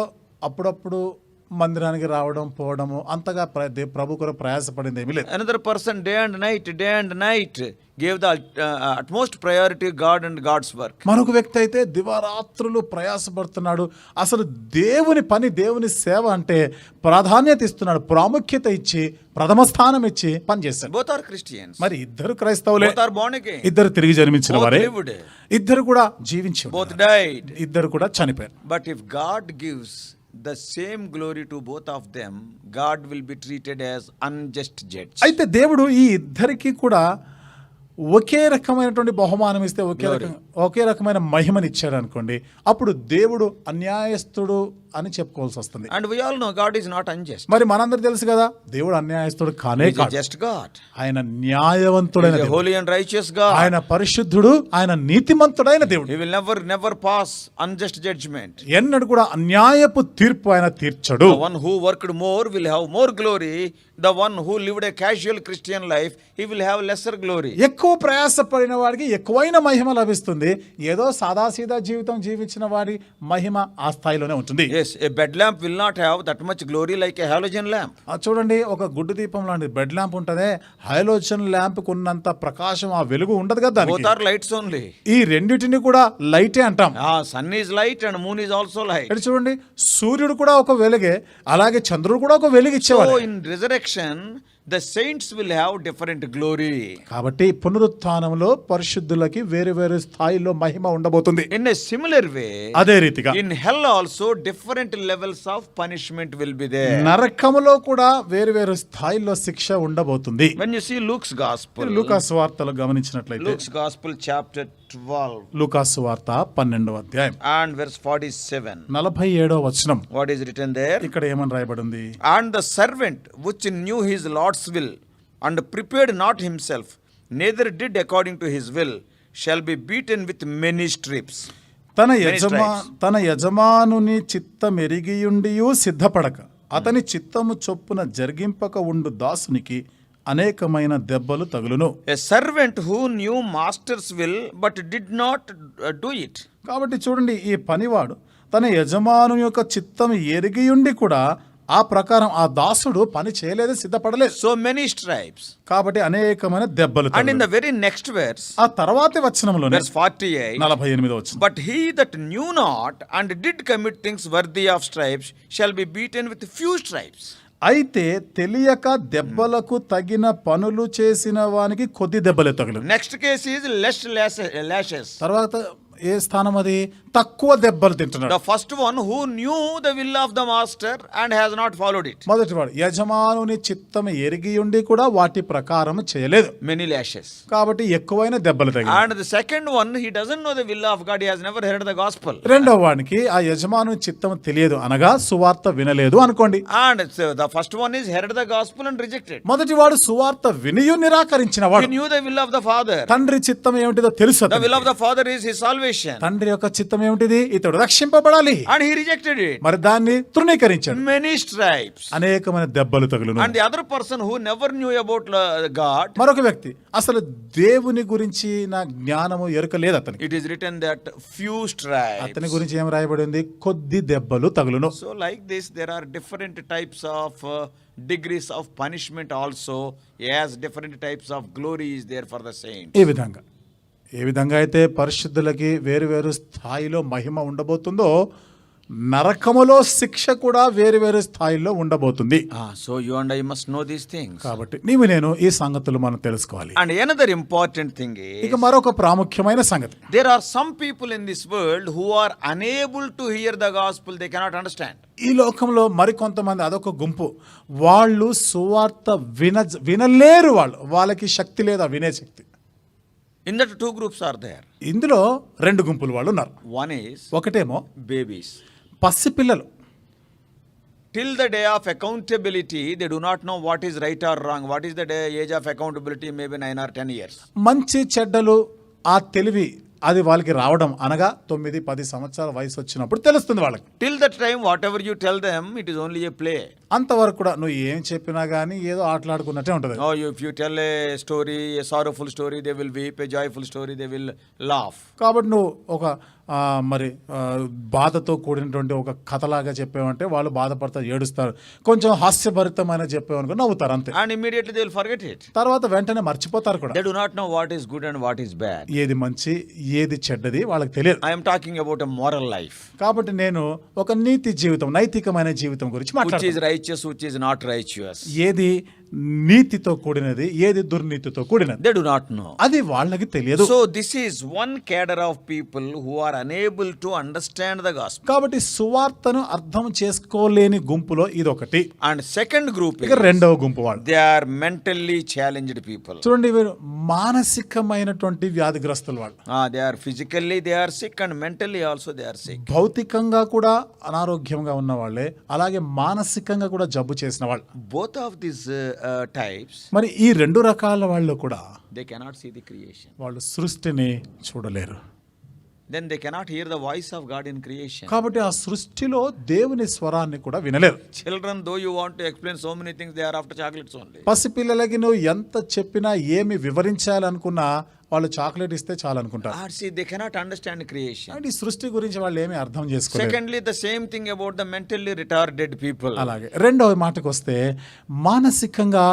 అప్పుడప్పుడు మందిరానికి రావడం పోవడము అంతగా ప్రభు కొరకు ప్రయాసపడింది ఏమీ లేదు. Another person day and night gave the utmost priority God and God's work. మరొక వ్యక్తి అయితే దివారాత్రులు ప్రయాసపడుతున్నాడు, అసలు దేవుని పని, దేవుని సేవ అంటే ప్రాధాన్యత ఇస్తున్నాడు, ప్రాముఖ్యత ఇచ్చి ప్రథమ స్థానం ఇచ్చి పని చేస్తాడు. Both are Christians. మరి ఇద్దరు క్రైస్తవులే, Both are born again. ఇద్దరు తిరిగి జన్మించిన Both వారే, lived. ఇద్దరు కూడా జీవించి Both died. ఇద్దరు కూడా చనిపోయారు. But if God gives the same glory to both of them, God will be treated as unjust judge. అయితే దేవుడు ఈ ఇద్దరికి కూడా ఒకే రకమైనటువంటి బహుమానం ఇస్తే ఒకే రకమైన మహిమని ఇచ్చాడు అనుకోండి, అప్పుడు దేవుడు అన్యాయస్తుడు అని చెప్పుకోవాల్సి వస్తుంది. And we all know God is not unjust. మరి మనందరూ తెలుసు కదా, దేవుడు అన్యాయస్తుడు కానే He is a కాదు. just God. ఆయన న్యాయవంతుడైన He is a దేవుడు. holy and righteous God. ఆయన పరిశుద్ధుడు, ఆయన నీతిమంతుడైన దేవుడు. He will never pass unjust judgment. ఎన్నడూ కూడా అన్యాయపు తీర్పు ఆయన తీర్చడు. The one who worked more will have more glory. The one who lived a casual Christian life, he will have lesser glory. ఎక్కువ ప్రయాసపడిన వాడికి ఎక్కువైన మహిమ లభిస్తుంది. ఏదో సాదాసీదా జీవితం జీవించిన వాడి మహిమ ఆ స్థాయిలోనే ఉంటుంది. Yes, a bed lamp will not have that much glory like a halogen lamp. చూడండి, ఒక గుడ్డు దీపం లాంటి బెడ్ ల్యాంప్ ఉంటదే, హైలోజన్ ల్యాంప్ కున్నంత ప్రకాశం ఆ వెలుగు ఉండదు కదా Both దానికి. are lights only. ఈ రెండిటిని కూడా లైటే అంటాం. Sun is light and moon is also light. ఇక్కడ చూడండి, సూర్యుడు కూడా ఒక వెలుగే, అలాగే చంద్రుడు కూడా ఒక వెలుగు ఇచ్చేవాడు. So in resurrection, the saints will have different glory. కాబట్టి పునరుత్థానంలో పరిశుద్ధులకి వేరు వేరు స్థాయిలో మహిమ ఉండబోతుంది. In a similar way, అదే రీతిగా in hell also different levels of punishment will be there. నరకములో కూడా వేరు వేరు స్థాయిలో శిక్ష ఉండబోతుంది. When you see Luke's gospel, లూకాసు వార్తలు గమనించినట్లయితే, Luke's gospel chapter 12 లూకాసు వార్త 12వ అధ్యాయం and verse 47. 47వ వచనం, What is written there? ఇక్కడ ఏమని రాయబడింది? And the servant which knew his Lord's will and prepared not himself, neither did according to his will, shall be beaten with many stripes. తన యజమానుని చిత్తమెరిగియుండియు సిద్ధపడక అతని చిత్తము చొప్పున జరిగింపక ఉండు దాసునికి అనేకమైన దెబ్బలు తగులును. A servant who knew master's will but did not do it. కాబట్టి చూడండి, ఈ పనివాడు తన యజమాను యొక్క చిత్తం ఎరిగియుండి కూడా ఆ ప్రకారం ఆ దాసుడు పని చేయలేదు, సిద్ధపడలేదు. So many stripes. కాబట్టి అనేకమైన దెబ్బలు And in తగులును. the very next verse, ఆ తర్వాతి వచనంలోనే verse 48, 48వ వచనం, but he that knew not and did commit things worthy of stripes shall be beaten with few stripes. అయితే తెలియక దెబ్బలకు తగిన పనులు చేసిన వానికి కొద్ది దెబ్బలే తగులు. Next case is less lashes. తర్వాత ఏ స్థానం అది? తక్కువ దెబ్బలు తింటున్నాడు. The first one who knew the will of the master and has not followed it. మొదటివాడు యజమానుని చిత్తం ఎరిగి ఉండి కూడా వాటి ప్రకారం చేయలేదు, Many lashes. కాబట్టి ఎక్కువైన దెబ్బలు తగిలి. And the second one, he doesn't know the will of God. He has never heard the gospel. రెండవ వానికి ఆ యజమానుని చిత్తం తెలియదు, అనగా సువార్త వినలేదు అనుకోండి. And so the first one is heard the gospel and rejected. మొదటివాడు సువార్త వినియు నిరాకరించిన He వాడు. knew the will of the Father. తండ్రి చిత్తం ఏమిటిదో తెలుసు The will అతనికి. of the Father is his salvation. తండ్రి యొక్క చిత్తం ఏమిటిది? ఇతడు రక్షింపబడాలి. And he rejected it. మరి దాన్ని తృణీకరించాడు. Many stripes. అనేకమైన దెబ్బలు తగులును. And the other person who never knew about God, మరొక వ్యక్తి అసలు దేవుని గురించి నా జ్ఞానము ఎరుక లేదు అతనికి. it is written that few stripes. అతని గురించి ఏం రాయబడింది? కొద్ది దెబ్బలు తగులును. So like this, there are different types of degrees of punishment also, as different types of glory is there for the saints. ఏ విధంగా అయితే పరిశుద్ధులకి వేరు వేరు స్థాయిలో మహిమ ఉండబోతుందో, నరకములో శిక్ష కూడా వేరు వేరు స్థాయిలో ఉండబోతుంది. So you and I must know these things. కాబట్టి నేను ఈ సంగతులు మనం తెలుసుకోవాలి. And another important thing ఇక is, మరొక ప్రాముఖ్యమైన సంగతి, there are some people in this world who are unable to hear the gospel. They cannot understand. ఈ లోకంలో మరికొంతమంది అదొక గుంపు, వాళ్ళు సువార్త వినలేరు. వాళ్ళకి శక్తి లేదా వినే శక్తి. In that, two groups are there. ఇందులో రెండు గుంపులు వాళ్ళు ఉన్నారు. One is ఒకటేమో babies. పసిపిల్లలు. Till the day of accountability, they do not know what is right or wrong. What is the age of accountability? Maybe 9 or 10 years. మంచి చెడ్డలు ఆ తెలివి అది వాళ్ళకి రావడం అనగా 9-10 సంవత్సరాల వయసు వచ్చినప్పుడు తెలుస్తుంది వాళ్ళకి. Till that time, whatever you tell them, it is only a play. అంతవరకు కూడా నువ్వు ఏం చెప్పినా గానీ ఏదో ఆటలాడుకున్నట్టే ఉంటుంది. Oh, if you tell a story, a sorrowful story, they will weep. A joyful story, they will laugh. కాబట్టి నువ్వు ఒక బాధతో కూడినటువంటి ఒక కథలాగా చెప్పావంటే వాళ్ళు బాధపడతారు, ఏడుస్తారు. కొంచెం హాస్యభరితమైన చెప్పావనుకో నవ్వుతారు, అంతే. And immediately they will forget it. తర్వాత వెంటనే మర్చిపోతారు కూడా. They do not know what is good and what is bad. ఏది మంచి ఏది చెడ్డది వాళ్ళకి తెలియదు. I am talking about a moral life. కాబట్టి నేను ఒక నీతి జీవితం, నైతికమైన జీవితం గురించి Which is మాట్లాడుతున్నాను. righteous, which is not righteous. ఏది నీతితో కూడినది, ఏది దుర్నీతితో కూడినది, They do not know. అది వాళ్ళకి తెలియదు. So this is one cadre of people who are unable to understand the gospel. కాబట్టి సువార్తను అర్థం చేసుకోలేని గుంపులో ఇదొకటి. And second group ఇక is రెండవ గుంపు వాళ్ళు they are mentally challenged people. చూడండి, వీరు మానసికమైనటువంటి వ్యాధిగ్రస్తులు వాళ్ళు. They are physically they are sick and mentally also they are sick. భౌతికంగా కూడా అనారోగ్యంగా ఉన్న వాళ్ళే, అలాగే మానసికంగా కూడా జబ్బు చేసిన వాళ్ళు. Both of these types, మరి ఈ రెండు రకాల వాళ్ళు కూడా they cannot see the creation. వాళ్ళు సృష్టిని చూడలేరు. Then they cannot hear the voice of God in creation. కాబట్టి ఆ సృష్టిలో దేవుని స్వరాన్ని కూడా వినలేరు. Children, though you want to explain so many things, they are after chocolates only. పసిపిల్లలకి నువ్వు ఎంత చెప్పినా, ఏమి వివరించాలనుకున్నా వాళ్ళు చాక్లెట్ ఇస్తే చాలనుకుంటారు. See, they cannot understand creation. అంటే ఈ సృష్టి గురించి వాళ్ళు ఏమీ అర్థం చేసుకోలేరు. Secondly, the same thing about the mentally retarded people. అలాగే రెండవ మాటకు వస్తే మానసికంగా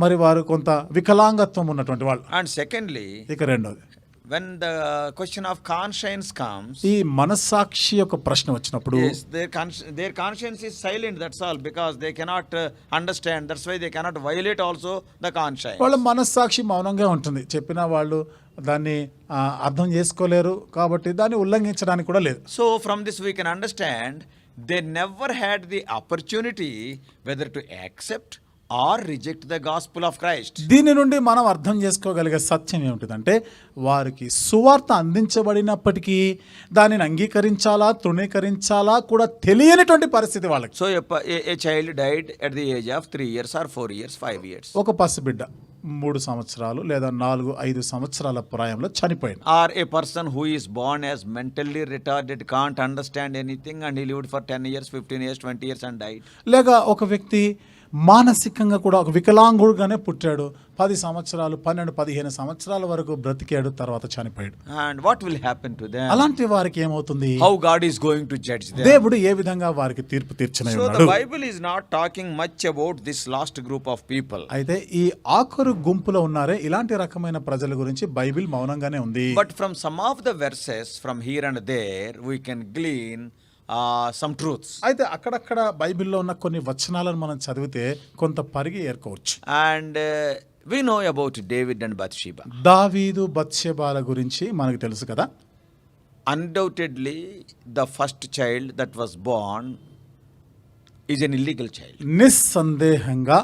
మరి వారు కొంత వికలాంగత్వం ఉన్నటువంటి వాళ్ళు. And secondly, ఇక రెండవది, when the question of conscience comes, ఈ మనస్సాక్షి యొక్క ప్రశ్న వచ్చినప్పుడు yes, their conscience is silent, that's all, because they cannot understand. That's why they cannot violate also the conscience. వాళ్ళ మనస్సాక్షి మౌనంగా ఉంటుంది. చెప్పినా వాళ్ళు దాన్ని అర్థం చేసుకోలేరు, కాబట్టి దాన్ని ఉల్లంఘించడానికి కూడా లేదు. So from this we can understand they never had the opportunity whether to accept or reject the gospel of Christ. దీని నుండి మనం అర్థం చేసుకోగలిగే సత్యం ఏమిటిదంటే, వారికి సువార్త అందించబడినప్పటికీ దానిని అంగీకరించాలా తృణీకరించాలా కూడా తెలియనిటువంటి పరిస్థితి వాళ్ళకి. So a child died at the age of 3 years or 4 years, 5 years. ఒక పసిబిడ్డ 3 సంవత్సరాలు లేదా 4-5 సంవత్సరాల ప్రాయంలో చనిపోయింది. Or a person who is born as mentally retarded, can't understand anything, and he lived for 10 years, 15 years, 20 years and died. లేక ఒక వ్యక్తి మానసికంగా కూడా ఒక వికలాంగుడుగానే పుట్టాడు, 10 సంవత్సరాలు 12-15 సంవత్సరాల వరకు బ్రతికాడు, తర్వాత చనిపోయాడు. And what will happen to them? అలాంటి వారికి ఏమవుతుంది? How God is going to judge them? దేవుడు ఏ విధంగా వారికి తీర్పు తీర్చనే So ఉన్నాడు. the Bible is not talking much about this last group of people. అయితే ఈ ఆఖరు గుంపులో ఉన్నారే ఇలాంటి రకమైన ప్రజల గురించి బైబిల్ మౌనంగానే ఉంది. But from some of the verses from here and there we can glean some truths. అయితే అక్కడక్కడ బైబిల్లో ఉన్న కొన్ని వచనాలను మనం చదివితే కొంత Parigi ఏర్కోవచ్చు. And we know about David and Bathsheba. దావీదు బత్షెబాల గురించి మనకు తెలుసు కదా. Undoubtedly the first child that was born is an illegal child. నిస్సందేహంగా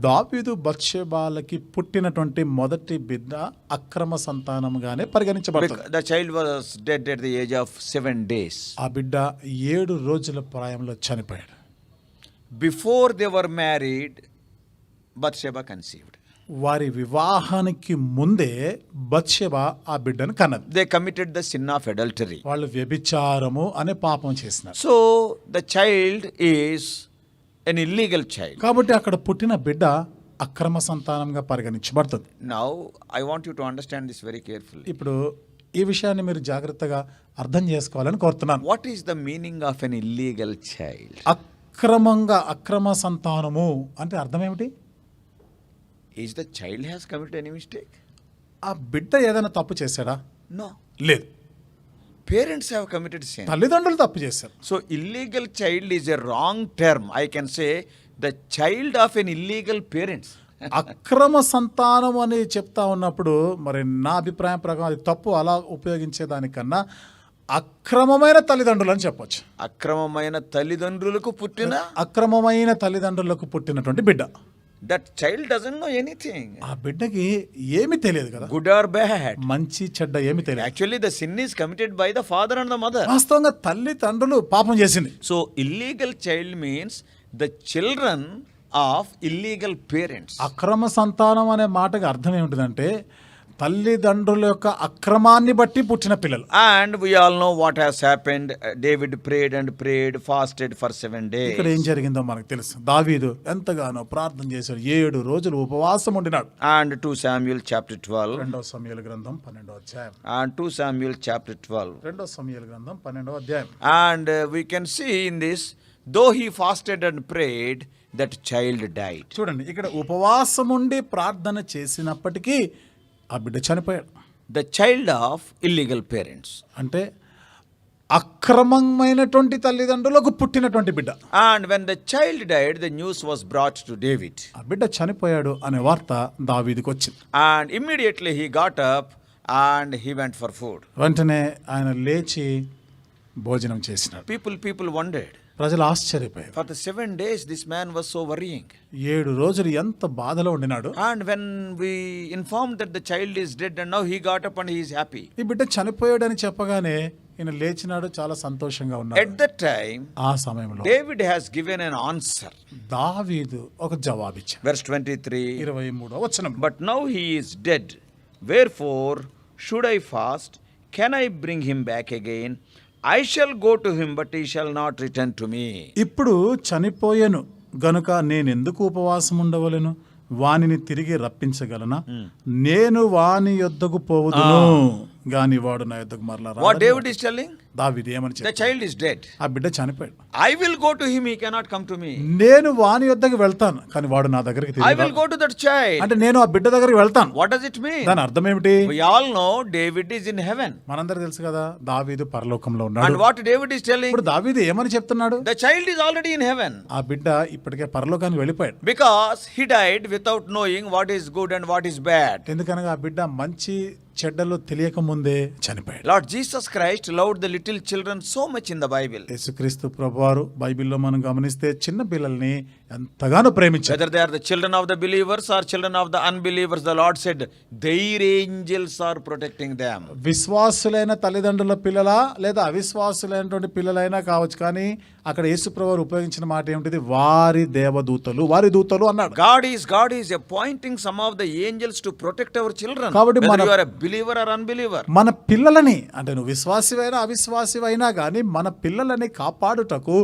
దావీదు బత్షెబాలకి పుట్టినటువంటి మొదటి బిడ్డ అక్రమ సంతానంగానే పరిగణించబడుతుంది. The child was dead at the age of 7 days. ఆ బిడ్డ 7 రోజుల ప్రాయంలో చనిపోయాడు. Before they were married, Bathsheba conceived. వారి వివాహానికి ముందే బత్షెబా ఆ బిడ్డను కన్నది. They committed the sin of adultery. వాళ్ళు వ్యభిచారము అనే పాపం చేసినారు. So the child is an illegal child. కాబట్టి అక్కడ పుట్టిన బిడ్డ అక్రమ సంతానంగా పరిగణించబడుతుంది. Now I want you to understand this very carefully. ఇప్పుడు ఈ విషయాన్ని మీరు జాగ్రత్తగా అర్థం చేసుకోవాలని కోరుతున్నాను. What is the meaning of an illegal child? అక్రమ సంతానము అంటే అర్థం ఏమిటి? Is the child has committed any mistake? ఆ బిడ్డ ఏదైనా తప్పు చేశాడా? No. లేదు. Parents have committed sin. తల్లిదండ్రులు తప్పు చేశారు. So illegal child is a wrong term. I can say the child of an illegal parents. అక్రమ సంతానం అని చెప్తా ఉన్నప్పుడు మరి నా అభిప్రాయం ప్రకారం అది తప్పు. అలా ఉపయోగించేదానికన్నా అక్రమమైన తల్లిదండ్రులు అని చెప్పొచ్చు. అక్రమమైన తల్లిదండ్రులకు పుట్టినటువంటి బిడ్డ. That child doesn't know anything. ఆ బిడ్డకి ఏమీ తెలియదు కదా. Good or bad. మంచి చెడ్డ ఏమీ తెలియదు. Actually the sin is committed by the father and the mother. వాస్తవంగా తల్లిదండ్రులు పాపం చేసింది. So illegal child means the children of illegal parents. అక్రమ సంతానం అనే మాటకి అర్థం ఏమిటంటే తల్లిదండ్రుల యొక్క అక్రమాన్ని బట్టి పుట్టిన పిల్లలు. And we all know what has happened. David prayed and prayed, fasted for 7 days. ఇక్కడ ఏం జరిగిందో మనకు తెలుసు. దావీదు ఎంతగానో ప్రార్థన చేశాడు, 7 రోజులు ఉపవాసం ఉండినాడు. And 2 Samuel chapter 12. 2 సమూయేలు గ్రంథం 12వ అధ్యాయం. And 2 Samuel chapter 12. 2 సమూయేలు గ్రంథం 12వ అధ్యాయం. And we can see in this, though he fasted and prayed, that child died. చూడండి, ఇక్కడ ఉపవాసం ఉండి ప్రార్థన చేసినప్పటికీ ఆ బిడ్డ చనిపోయాడు. The child of illegal parents. అంటే అక్రమమైనటువంటి తల్లిదండ్రులకు పుట్టినటువంటి బిడ్డ. And when the child died, the news was brought to David. ఆ బిడ్డ చనిపోయాడు అనే వార్త దావీదుకు వచ్చింది. And immediately he got up and he went for food. వెంటనే ఆయన లేచి భోజనం చేసినాడు. People wondered. ప్రజలు ఆశ్చర్యపోయారు. For the 7 days, this man was so worrying. 7 రోజులు ఎంత బాధలో ఉండినాడు. And when we informed that the child is dead and now he got up and he is happy. ఈ బిడ్డ చనిపోయాడని చెప్పగానే ఈయన లేచినాడు, చాలా సంతోషంగా ఉన్నాడు. At that time, ఆ సమయంలో David has given an answer. దావీదు ఒక జవాబిచ్చాడు. Verse 23. 23వ వచనం. But now he is dead. Wherefore should I fast? Can I bring him back again? I shall go to him, but he shall not return to me. ఇప్పుడు చనిపోయెను గనుక నేనెందుకు ఉపవాసం ఉండవలెను? వానిని తిరిగి రప్పించగలనా? నేను వాని యొద్దకు పోవుదును గాని వాడు నా యొద్దకు మరలా రాడు. What David is telling? దావీదు ఏమని The చెప్పాడు? child is dead. ఆ బిడ్డ చనిపోయాడు. I will go to him, he cannot come to me. నేను వాని యొద్దకు వెళ్తాను కానీ వాడు నా దగ్గరికి I తిరిగి will రాడు. go to that child. అంటే నేను ఆ బిడ్డ దగ్గరికి వెళ్తాను. What does it mean? దాని అర్థం ఏమిటి? We all know David is in heaven. మనందరికి తెలుసు కదా, దావీదు పరలోకంలో And ఉన్నాడు. what David is telling? ఇప్పుడు దావీదు ఏమని చెప్తున్నాడు? The child is already in heaven. ఆ బిడ్డ ఇప్పటికే పరలోకానికి వెళ్ళిపోయాడు. Because he died without knowing what is good and what is bad. ఎందుకనగా ఆ బిడ్డ మంచి చెడ్డలు తెలియక ముందే చనిపోయాడు. Lord Jesus Christ loved the little children so much in the Bible. యేసుక్రీస్తు ప్రభువారు బైబిల్లో మనం గమనిస్తే చిన్న పిల్లల్ని ఎంతగానో ప్రేమించారు. Whether they are the children of the believers or children of the unbelievers, the Lord said, their angels are protecting them. విశ్వాసులైన తల్లిదండ్రుల పిల్లలా లేదా అవిశ్వాసులైనటువంటి పిల్లలైనా కావచ్చు, కానీ అక్కడ యేసు ప్రభువారు ఉపయోగించిన మాట ఏమిటిది? వారి దేవదూతలు, వారి దూతలు అన్నాడు. God is appointing some of the angels to protect our children. కాబట్టి Whether you are a believer or unbeliever. మన పిల్లలని, అంటే నువ్వు విశ్వాసివైనా అవిశ్వాసివైనా కానీ మన పిల్లలని కాపాడుటకు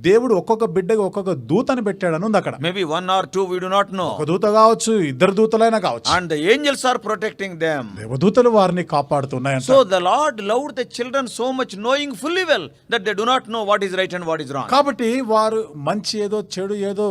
దేవుడు ఒక్కొక్క బిడ్డకి ఒక్కొక్క దూతని పెట్టాడని ఉంది అక్కడ. Maybe 1 or 2, we do not know. ఒక దూత కావచ్చు, 2 దూతలైనా కావచ్చు. And the angels are protecting them. దేవదూతలు వారిని కాపాడుతున్నాయంట. So the Lord loved the children so much, knowing fully well that they do not know what is right and what is wrong. కాబట్టి వారు మంచి ఏదో చెడు ఏదో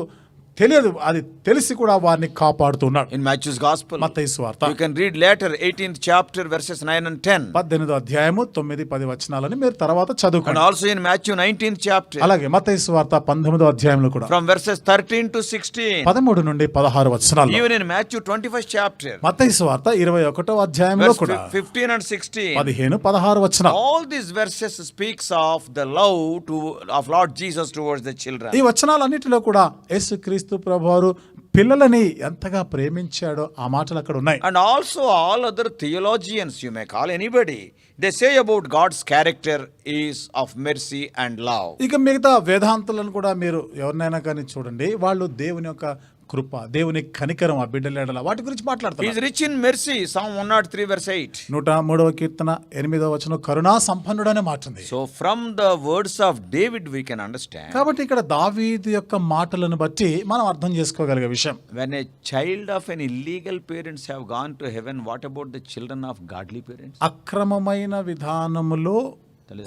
తెలియదు, అది తెలిసి కూడా వారిని కాపాడుతున్నాడు. In Matthew's Gospel, మత్తయి సువార్త you can read later 18th chapter verses 9 and 10. 18వ అధ్యాయము 9-10 వచనాలని మీరు తర్వాత And చదువుకోండి. also in Matthew 19th chapter, అలాగే మత్తయి సువార్త 19వ అధ్యాయంలో కూడా from verses 13 to 16. 13 నుండి 16 వచనాలు. Even in Matthew 21st chapter, మత్తయి సువార్త 21వ అధ్యాయంలో verse కూడా 15 and 16. 15-16 వచనాలు. All these verses speaks of the love of Lord Jesus towards the children. ఈ వచనాలన్నిటిలో కూడా యేసుక్రీస్తు ప్రభువారు పిల్లలని ఎంతగా ప్రేమించాడో ఆ మాటలు అక్కడ ఉన్నాయి. And also all other theologians, you may call anybody, they say about God's character is of mercy and love. ఇక మిగతా వేదాంతులను కూడా మీరు ఎవరినైనా కానీ చూడండి, వాళ్ళు దేవుని యొక్క కృప, దేవుని కనికరం ఆ బిడ్డల ఎడల వాటి గురించి He is మాట్లాడతారు. rich in mercy, Psalm 103 verse 8. 103వ కీర్తన 8వ వచనం కరుణా సంపన్నుడు అనే మాట ఉంది. So from the words of David we can understand, కాబట్టి ఇక్కడ దావీదు యొక్క మాటలను బట్టి మనం అర్థం చేసుకోగలిగే విషయం, when a child of an illegal parents have gone to heaven, what about the children of godly parents? అక్రమమైన విధానములో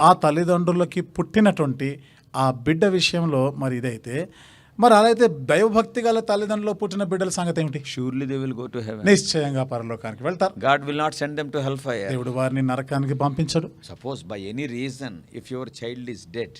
ఆ తల్లిదండ్రులకి పుట్టినటువంటి ఆ బిడ్డ విషయంలో మరి ఇదైతే, మరి అలా అయితే దైవభక్తి గల తల్లిదండ్రులు పుట్టిన బిడ్డల సంగతి ఏమిటి? Surely they will go to heaven. నిశ్చయంగా పరలోకానికి వెళ్తారు. God will not send them to hellfire. దేవుడు వారిని నరకానికి పంపించడు. Suppose by any reason if your child is dead,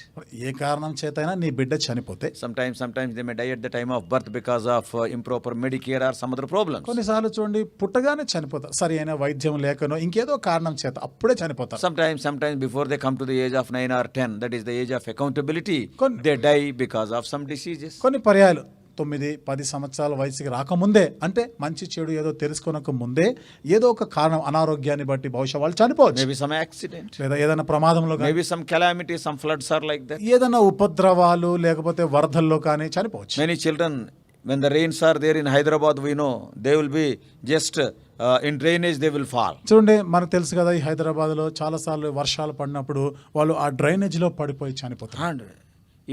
ఏ కారణం చేతైనా నీ బిడ్డ చనిపోతే, sometimes they may die at the time of birth because of improper Medicare or some other problems. కొన్నిసార్లు చూడండి పుట్టగానే చనిపోతారు, సరి అయిన వైద్యం లేకనో ఇంకేదో కారణం చేత అప్పుడే చనిపోతారు. Sometimes before they come to the age of 9 or 10, that is the age of accountability, Kon- they die because of some diseases. కొన్ని పర్యాయాలు 9-10 సంవత్సరాల వయసుకి రాకముందే, అంటే మంచి చెడు ఏదో తెలుసుకోనక ముందే ఏదో ఒక కారణం అనారోగ్యాన్ని బట్టి బహుశా వాళ్ళు చనిపోవచ్చు. Maybe some accident, లేదా ఏదైనా ప్రమాదంలో కానీ, maybe some calamity, some floods are like that. ఏదైనా ఉపద్రవాలు లేకపోతే వరదల్లో కానీ చనిపోవచ్చు. Many children, when the rains are there in Hyderabad, we know they will be just in drainage, they will fall. చూడండి, మనకు తెలుసు కదా, ఈ హైదరాబాద్లో చాలాసార్లు వర్షాలు పడినప్పుడు వాళ్ళు ఆ డ్రైనేజ్లో పడిపోయి చనిపోతారు. And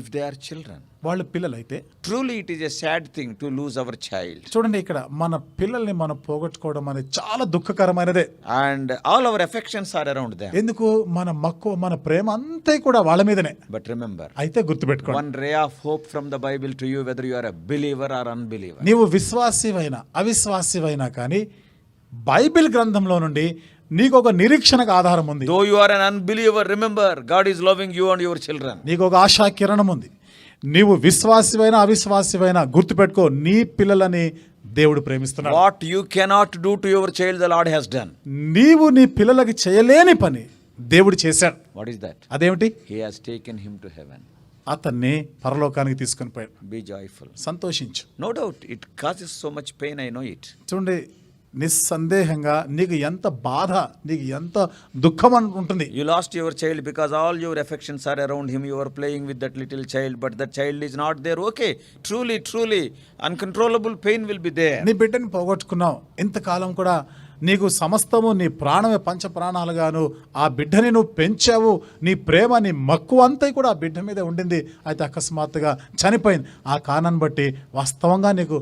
if they are children, వాళ్ళు పిల్లలైతే, truly it is a sad thing to lose our child. చూడండి ఇక్కడ మన పిల్లల్ని మనం పోగొట్టుకోవడం అనేది చాలా దుఃఖకరమైనదే. And all our affections are around them. ఎందుకు? మన మక్కువ, మన ప్రేమ అంతే కూడా వాళ్ళ మీదనే. But remember, అయితే గుర్తుపెట్టుకోండి, one ray of hope from the Bible to you, whether you are a believer or unbeliever. నీవు విశ్వాసివైనా అవిశ్వాసివైనా కానీ బైబిల్ గ్రంథంలో నుండి నీకు ఒక నిరీక్షణకు ఆధారం ఉంది. Though you are an unbeliever, remember, God is loving you and your children. నీకు ఒక ఆశా కిరణం ఉంది. నీవు విశ్వాసివైనా అవిశ్వాసివైనా గుర్తుపెట్టుకో, నీ పిల్లలని దేవుడు ప్రేమిస్తున్నాడు. What you cannot do to your child, the Lord has done. నీవు నీ పిల్లలకి చేయలేని పని దేవుడు చేశాడు. What is that? అదేమిటి? He has taken him to heaven. అతన్ని పరలోకానికి తీసుకొని పోయాడు. Be joyful. సంతోషించు. No doubt, it causes so much pain, I know it. చూడండి, నిస్సందేహంగా నీకు ఎంత బాధ, నీకు ఎంత దుఃఖం ఉంటుంది. You lost your child because all your affections are around him. You are playing with that little child, but that child is not there. Okay, truly, uncontrollable pain will be there. నీ బిడ్డని పోగొట్టుకున్నావు. ఇంతకాలం కూడా నీకు సమస్తము నీ ప్రాణమే పంచ ప్రాణాలుగాను ఆ బిడ్డని నువ్వు పెంచావు. నీ ప్రేమ, నీ మక్కువ అంతా కూడా ఆ బిడ్డ మీద ఉండింది. అయితే అకస్మాత్తుగా చనిపోయింది. ఆ కారణాన్ని బట్టి వాస్తవంగా నీకు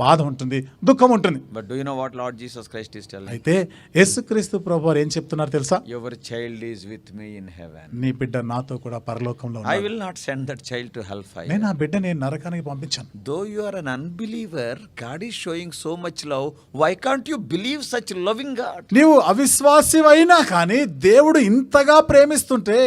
బాధ ఉంటుంది, దుఃఖం ఉంటుంది. But do you know what Lord Jesus Christ is telling? అయితే యేసుక్రీస్తు ప్రభువారు ఏం చెప్తున్నారు తెలుసా? Your child is with me in heaven. నీ బిడ్డ నాతో కూడా పరలోకంలో I ఉన్నాడు. will not send that child to hellfire. నేను ఆ బిడ్డని నరకానికి పంపించాను. Though you are an unbeliever, God is showing so much love. Why can't you believe such loving God? నీవు అవిశ్వాసివైనా కానీ దేవుడు ఇంతగా ప్రేమిస్తుంటే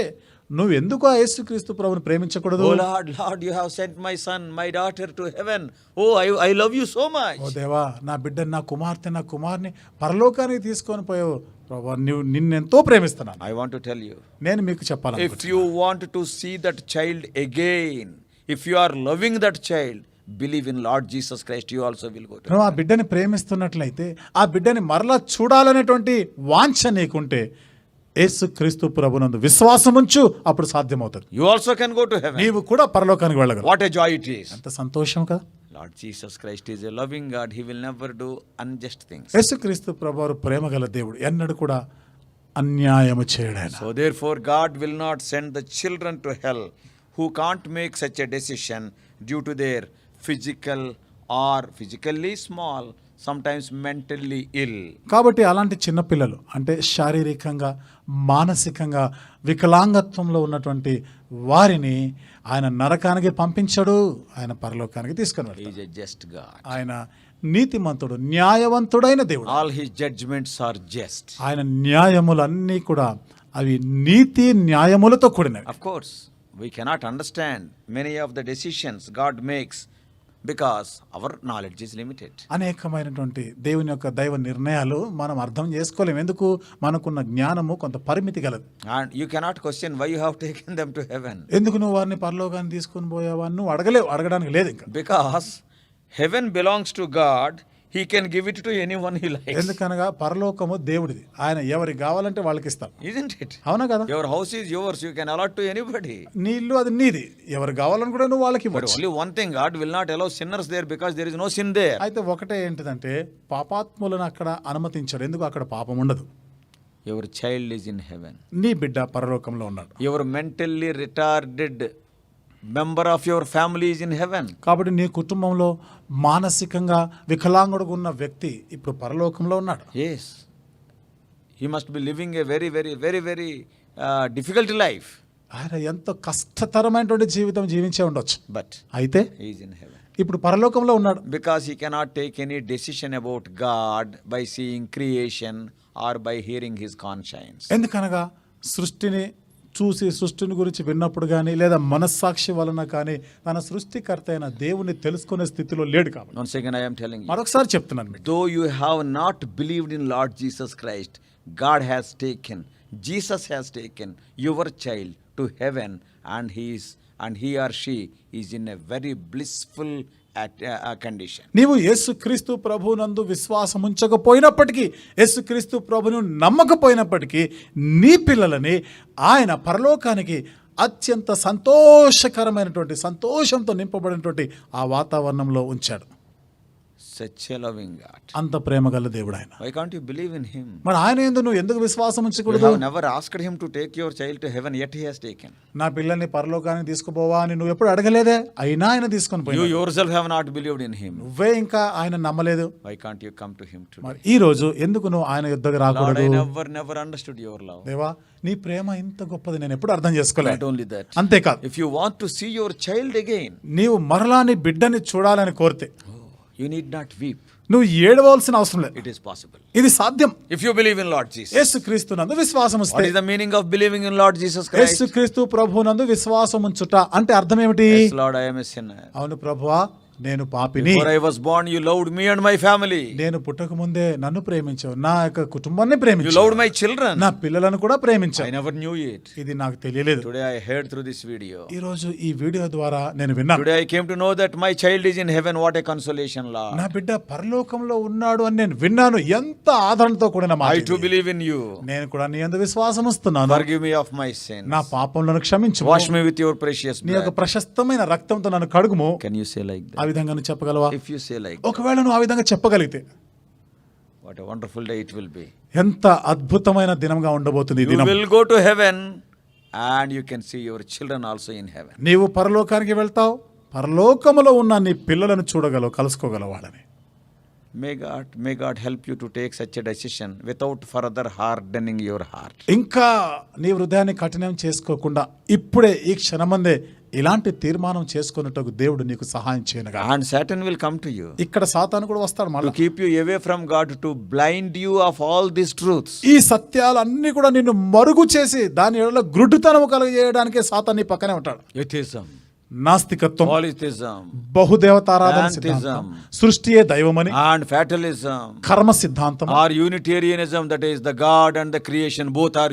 నువ్వు ఎందుకు ఆ యేసుక్రీస్తు ప్రభుని ప్రేమించకూడదు? Oh Lord, you have sent my son, my daughter to heaven. Oh, I love you so much. ఓ దేవా, నా బిడ్డ, నా కుమార్తె, నా కుమార్ని పరలోకానికి తీసుకొని పోయావు ప్రభువా, నిన్నెంతో ప్రేమిస్తున్నాను. I want to tell you, నేను మీకు చెప్పాలి, if you want to see that child again, if you are loving that child, believe in Lord Jesus Christ, you also will go to నువ్వు ఆ బిడ్డని ప్రేమిస్తున్నట్లయితే, ఆ బిడ్డని మరలా చూడాలనేటువంటి వాంఛ నీకుంటే యేసుక్రీస్తు ప్రభునందు విశ్వాసం ఉంచు, అప్పుడు సాధ్యమవుతుంది. You also can go to heaven. నీవు కూడా పరలోకానికి వెళ్ళగలవు. What a joy it is. ఎంత సంతోషం కదా. Lord Jesus Christ is a loving God. He will never do unjust things. యేసుక్రీస్తు ప్రభువారు ప్రేమగల దేవుడు, ఎన్నడూ కూడా అన్యాయము చేయడు ఆయన. So therefore God will not send the children to hell who can't make such a decision due to their physical or physically small, sometimes mentally ill. కాబట్టి అలాంటి చిన్నపిల్లలు అంటే శారీరకంగా, మానసికంగా వికలాంగత్వంలో ఉన్నటువంటి వారిని ఆయన నరకానికి పంపించడు, ఆయన పరలోకానికి తీసుకొని He వెళ్తాడు. is a just God. ఆయన నీతిమంతుడు, న్యాయవంతుడైన దేవుడు. All his judgments are just. ఆయన న్యాయములన్నీ కూడా అవి నీతి న్యాయములతో కూడినవి. Of course, we cannot understand many of the decisions God makes because our knowledge is limited. అనేకమైనటువంటి దేవుని యొక్క దైవ నిర్ణయాలు మనం అర్థం చేసుకోలేము. ఎందుకు? మనకున్న జ్ఞానము కొంత పరిమితి గలదు. And you cannot question why you have taken them to heaven. ఎందుకు నువ్వు వారిని పరలోకాన్ని తీసుకొని పోయావా నువ్వు అడగడానికి లేదు ఇంకా. Because heaven belongs to God. He can give it to anyone he likes. ఎందుకనగా పరలోకము దేవుడిది, ఆయన ఎవరికి కావాలంటే వాళ్ళకి ఇస్తాడు. Isn't it? అవునా కదా? Your house is yours. You can allot to anybody. నీ ఇల్లు అది నీది, ఎవరు కావాలని కూడా నువ్వు వాళ్ళకి But ఇవ్వచ్చు. only one thing, God will not allow sinners there because there is no sin there. అయితే ఒకటే ఏంటిదంటే పాపాత్ములను అక్కడ అనుమతించరు. ఎందుకు? అక్కడ పాపం ఉండదు. Your child is in heaven. నీ బిడ్డ పరలోకంలో ఉన్నాడు. Your mentally retarded member of your family is in heaven. కాబట్టి నీ కుటుంబంలో మానసికంగా వికలాంగుడుగా ఉన్న వ్యక్తి ఇప్పుడు పరలోకంలో ఉన్నాడు. Yes. He must be living a very difficult life. ఆయన ఎంతో కష్టతరమైనటువంటి జీవితం జీవించే ఉండొచ్చు. But అయితే he is in heaven. ఇప్పుడు పరలోకంలో ఉన్నాడు. Because he cannot take any decision about God by seeing creation or by hearing his conscience. ఎందుకనగా సృష్టిని చూసి సృష్టిని గురించి విన్నప్పుడు కానీ లేదా మనస్సాక్షి వలన కానీ తన సృష్టికర్త అయిన దేవుని తెలుసుకునే స్థితిలో లేడు. కాబట్టి Once again I am telling you, మరొకసారి చెప్తున్నాను మీకు, though you have not believed in Lord Jesus Christ, God has taken, Jesus has taken your child to heaven, and he or she is in a very blissful condition. నీవు యేసుక్రీస్తు ప్రభువునందు విశ్వాసం ఉంచకపోయినప్పటికీ, యేసుక్రీస్తు ప్రభువును నమ్మకపోయినప్పటికీ నీ పిల్లలని ఆయన పరలోకానికి అత్యంత సంతోషకరమైనటువంటి సంతోషంతో నింపబడినటువంటి ఆ వాతావరణంలో ఉంచాడు. Such a loving God. అంత ప్రేమగల దేవుడు ఆయన. Why can't you believe in him? మరి ఆయన యందు నువ్వు ఎందుకు విశ్వాసం You ఉంచకూడదు? have never asked him to take your child to heaven, yet he has taken. నా పిల్లల్ని పరలోకానికి తీసుకుపోవా అని నువ్వు ఎప్పుడు అడగలేదే, అయినా ఆయన తీసుకొని You పోయాడు. yourself have not believed in him. నువ్వే ఇంకా ఆయన నమ్మలేదు. Why can't you come to him today? మరి ఈ రోజు ఎందుకు నువ్వు ఆయన యుద్ధకు Lord, రాకూడదు? I never understood your love. దేవా, నీ ప్రేమ ఇంత గొప్పది నేను ఎప్పుడు అర్థం చేసుకోలేదు. Not only that, అంతేకాదు, if you want to see your child again, నీవు మరలా నీ బిడ్డని చూడాలని కోరితే, You need not weep. నువ్వు ఏడవలసిన అవసరం లేదు. It is possible. ఇది సాధ్యం. If you believe in Lord Jesus. యేసుక్రీస్తునందు విశ్వాసం What ఉంచితే. is the meaning of believing in Lord Jesus Christ? యేసుక్రీస్తు ప్రభువునందు విశ్వాసం ఉంచుట అంటే అర్థం ఏమిటి? Yes, Lord, I am a sinner. అవును ప్రభువా, నేను పాపిని. Before I was born, you loved me and my family. నేను పుట్టక ముందే నన్ను ప్రేమించావు, నా యొక్క కుటుంబాన్ని ప్రేమించావు. You loved my children. నా పిల్లలను కూడా ప్రేమించావు. I never knew it. ఇది నాకు తెలియలేదు. Today I heard through this video. ఈ రోజు ఈ వీడియో ద్వారా నేను విన్నాను. Today I came to know that my child is in heaven. What a consolation, Lord. నా బిడ్డ పరలోకంలో ఉన్నాడు అని నేను విన్నాను. ఎంత ఆదరణతో కూడిన మాట. I too believe in you. నేను కూడా నీ యందు విశ్వాసం ఉంచుతున్నాను. Forgive me of my sins. నా పాపములను క్షమించు. Wash me with your precious నీ యొక్క blood. ప్రశస్తమైన రక్తంతో నన్ను కడుగుము. Can you say like ఆ that? విధంగా నువ్వు చెప్పగలవా? If you say like that, ఒకవేళ నువ్వు ఆ విధంగా చెప్పగలిగితే what a wonderful day it will be. ఎంత అద్భుతమైన దినంగా ఉండబోతుంది ఈ You దినం. will go to heaven and you can see your children also in heaven. నీవు పరలోకానికి వెళ్తావు, పరలోకములో ఉన్న నీ పిల్లలను చూడగలవు, కలుసుకోగలవు వాళ్ళని. May God help you to take such a decision without further hardening your heart. ఇంకా నీ హృదయాన్ని కఠినం చేసుకోకుండా ఇప్పుడే ఈ క్షణమందే ఇలాంటి తీర్మానం చేసుకున్నట్టుకు దేవుడు నీకు సహాయం చేయనుగా. And Satan will come to you ఇక్కడ సాతాను కూడా వస్తాడు to మళ్ళీ. keep you away from God, to blind you of all these truths. ఈ సత్యాలన్నీ కూడా నిన్ను మరుగు చేసి దాని ఎడల గ్రుడ్డుతనం కలుగజేయడానికే సాతాను నీ పక్కనే ఉంటాడు. Atheism, నాస్తికత్వం, polytheism, బహుదేవతారాధన Pantheism, సిద్ధాంతం, సృష్టియే దైవమని, and fatalism, కర్మ సిద్ధాంతం, or Unitarianism, that is the God and the creation both are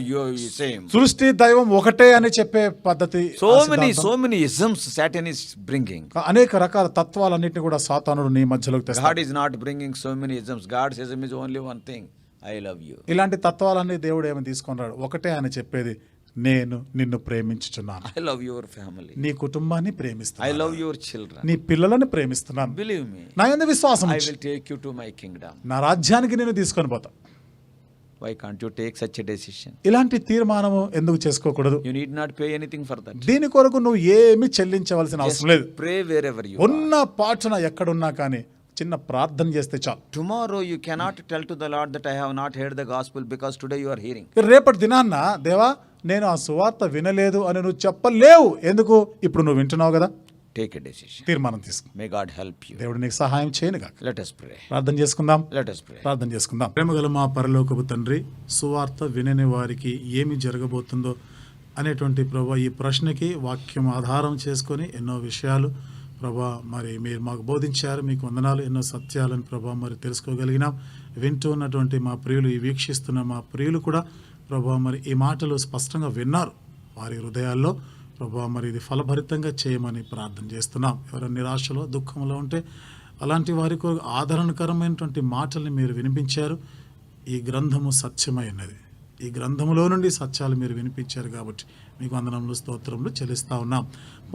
same. సృష్టి దైవం ఒకటే అని చెప్పే పద్ధతి. So ఆ many సిద్ధాంతం. isms Satan is bringing. అనేక రకాల తత్వాలన్నింటినీ కూడా సాతానుడు నీ మధ్యలోకి తెస్తాడు. God is not bringing so many isms. God's ism is only one thing: I love you. ఇలాంటి తత్వాలన్నీ దేవుడు ఏమని తీసుకున్నాడు? ఒకటే అని చెప్పేది, నేను నిన్ను ప్రేమించుచున్నాను, I love your family. నీ కుటుంబాన్ని I ప్రేమిస్తున్నాను, love your children. నీ పిల్లలను ప్రేమిస్తున్నాను. Believe me, నా యందు విశ్వాసం I ఉంచు. will take you to my kingdom. నా రాజ్యానికి నేను తీసుకొని పోతా. Why can't you take such a decision? ఇలాంటి తీర్మానము ఎందుకు చేసుకోకూడదు? You need not pay anything for that. దీని కొరకు నువ్వు ఏమి చెల్లించవలసిన అవసరం లేదు. Pray wherever you are. ఉన్న పాటున ఎక్కడున్నా కానీ చిన్న ప్రార్థన చేస్తే చాలు. Tomorrow you cannot tell to the Lord that I have not heard the gospel, because today you are hearing. రేపటి దినాన్న దేవా నేను ఆ సువార్త వినలేదు అని నువ్వు చెప్పలేవు. ఎందుకు? ఇప్పుడు నువ్వు వింటున్నావు కదా. Take a decision. తీర్మానం తీసుకో. May God help you. దేవుడు నీకు సహాయం చేయనుగా. Let us pray. ప్రార్థన చేసుకుందాం. Let us pray. ప్రార్థన చేసుకుందాం. ప్రేమగల మా పరలోకపు తండ్రి, సువార్త వినని వారికి ఏమి జరగబోతుందో అనేటువంటి ప్రభా ఈ ప్రశ్నకి వాక్యం ఆధారం చేసుకొని ఎన్నో విషయాలు ప్రభా మరి మీరు మాకు బోధించారు. మీకు వందనాలు. ఎన్నో సత్యాలను ప్రభా మరి తెలుసుకోగలిగినాం. వింటూ ఉన్నటువంటి మా ప్రియులు, ఈ వీక్షిస్తున్న మా ప్రియులు కూడా ప్రభా మరి ఈ మాటలు స్పష్టంగా విన్నారు. వారి హృదయాల్లో ప్రభా మరి ఇది ఫలభరితంగా చేయమని ప్రార్థన చేస్తున్నాం. ఎవరైనా నిరాశలో దుఃఖంలో ఉంటే అలాంటి వారి కొరకు ఆదరణకరమైనటువంటి మాటల్ని మీరు వినిపించారు. ఈ గ్రంథము సత్యమైనది. ఈ గ్రంథములో నుండి సత్యాలు మీరు వినిపించారు కాబట్టి మీకు వందనములు, స్తోత్రములు చెల్లిస్తా ఉన్నాం.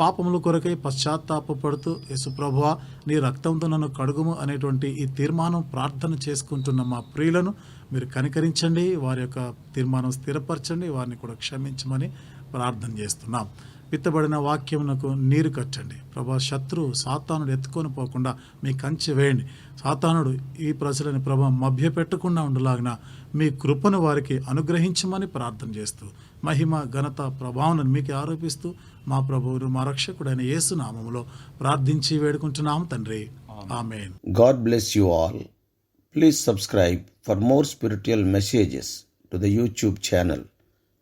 పాపముల కొరకై పశ్చాత్తాపపడుతూ యేసు ప్రభువా నీ రక్తంతో నన్ను కడుగుము అనేటువంటి ఈ తీర్మానం ప్రార్థన చేసుకుంటున్న మా ప్రియులను మీరు కనికరించండి. వారి యొక్క తీర్మానం స్థిరపరచండి. వారిని కూడా క్షమించమని ప్రార్థన చేస్తున్నాం. విత్తబడిన వాక్యమునకు నీరు కట్టండి ప్రభా. శత్రువు సాతానుడు ఎత్తుకొని పోకుండా మీ కంచె వేయండి. సాతానుడు ఈ ప్రజలని ప్రభా మభ్య పెట్టకుండా ఉండలాగిన మీ కృపను వారికి అనుగ్రహించమని ప్రార్థన చేస్తూ మహిమ, ఘనత, ప్రభావం మీకు ఆరోపిస్తూ మా ప్రభువును మా రక్షకుడైన యేసు నామములో ప్రార్థించి వేడుకుంటున్నాం తండ్రి. ఆమేన్. God bless you all. Please subscribe for more spiritual messages to the YouTube channel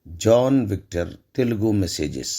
John Victor Telugu Messages.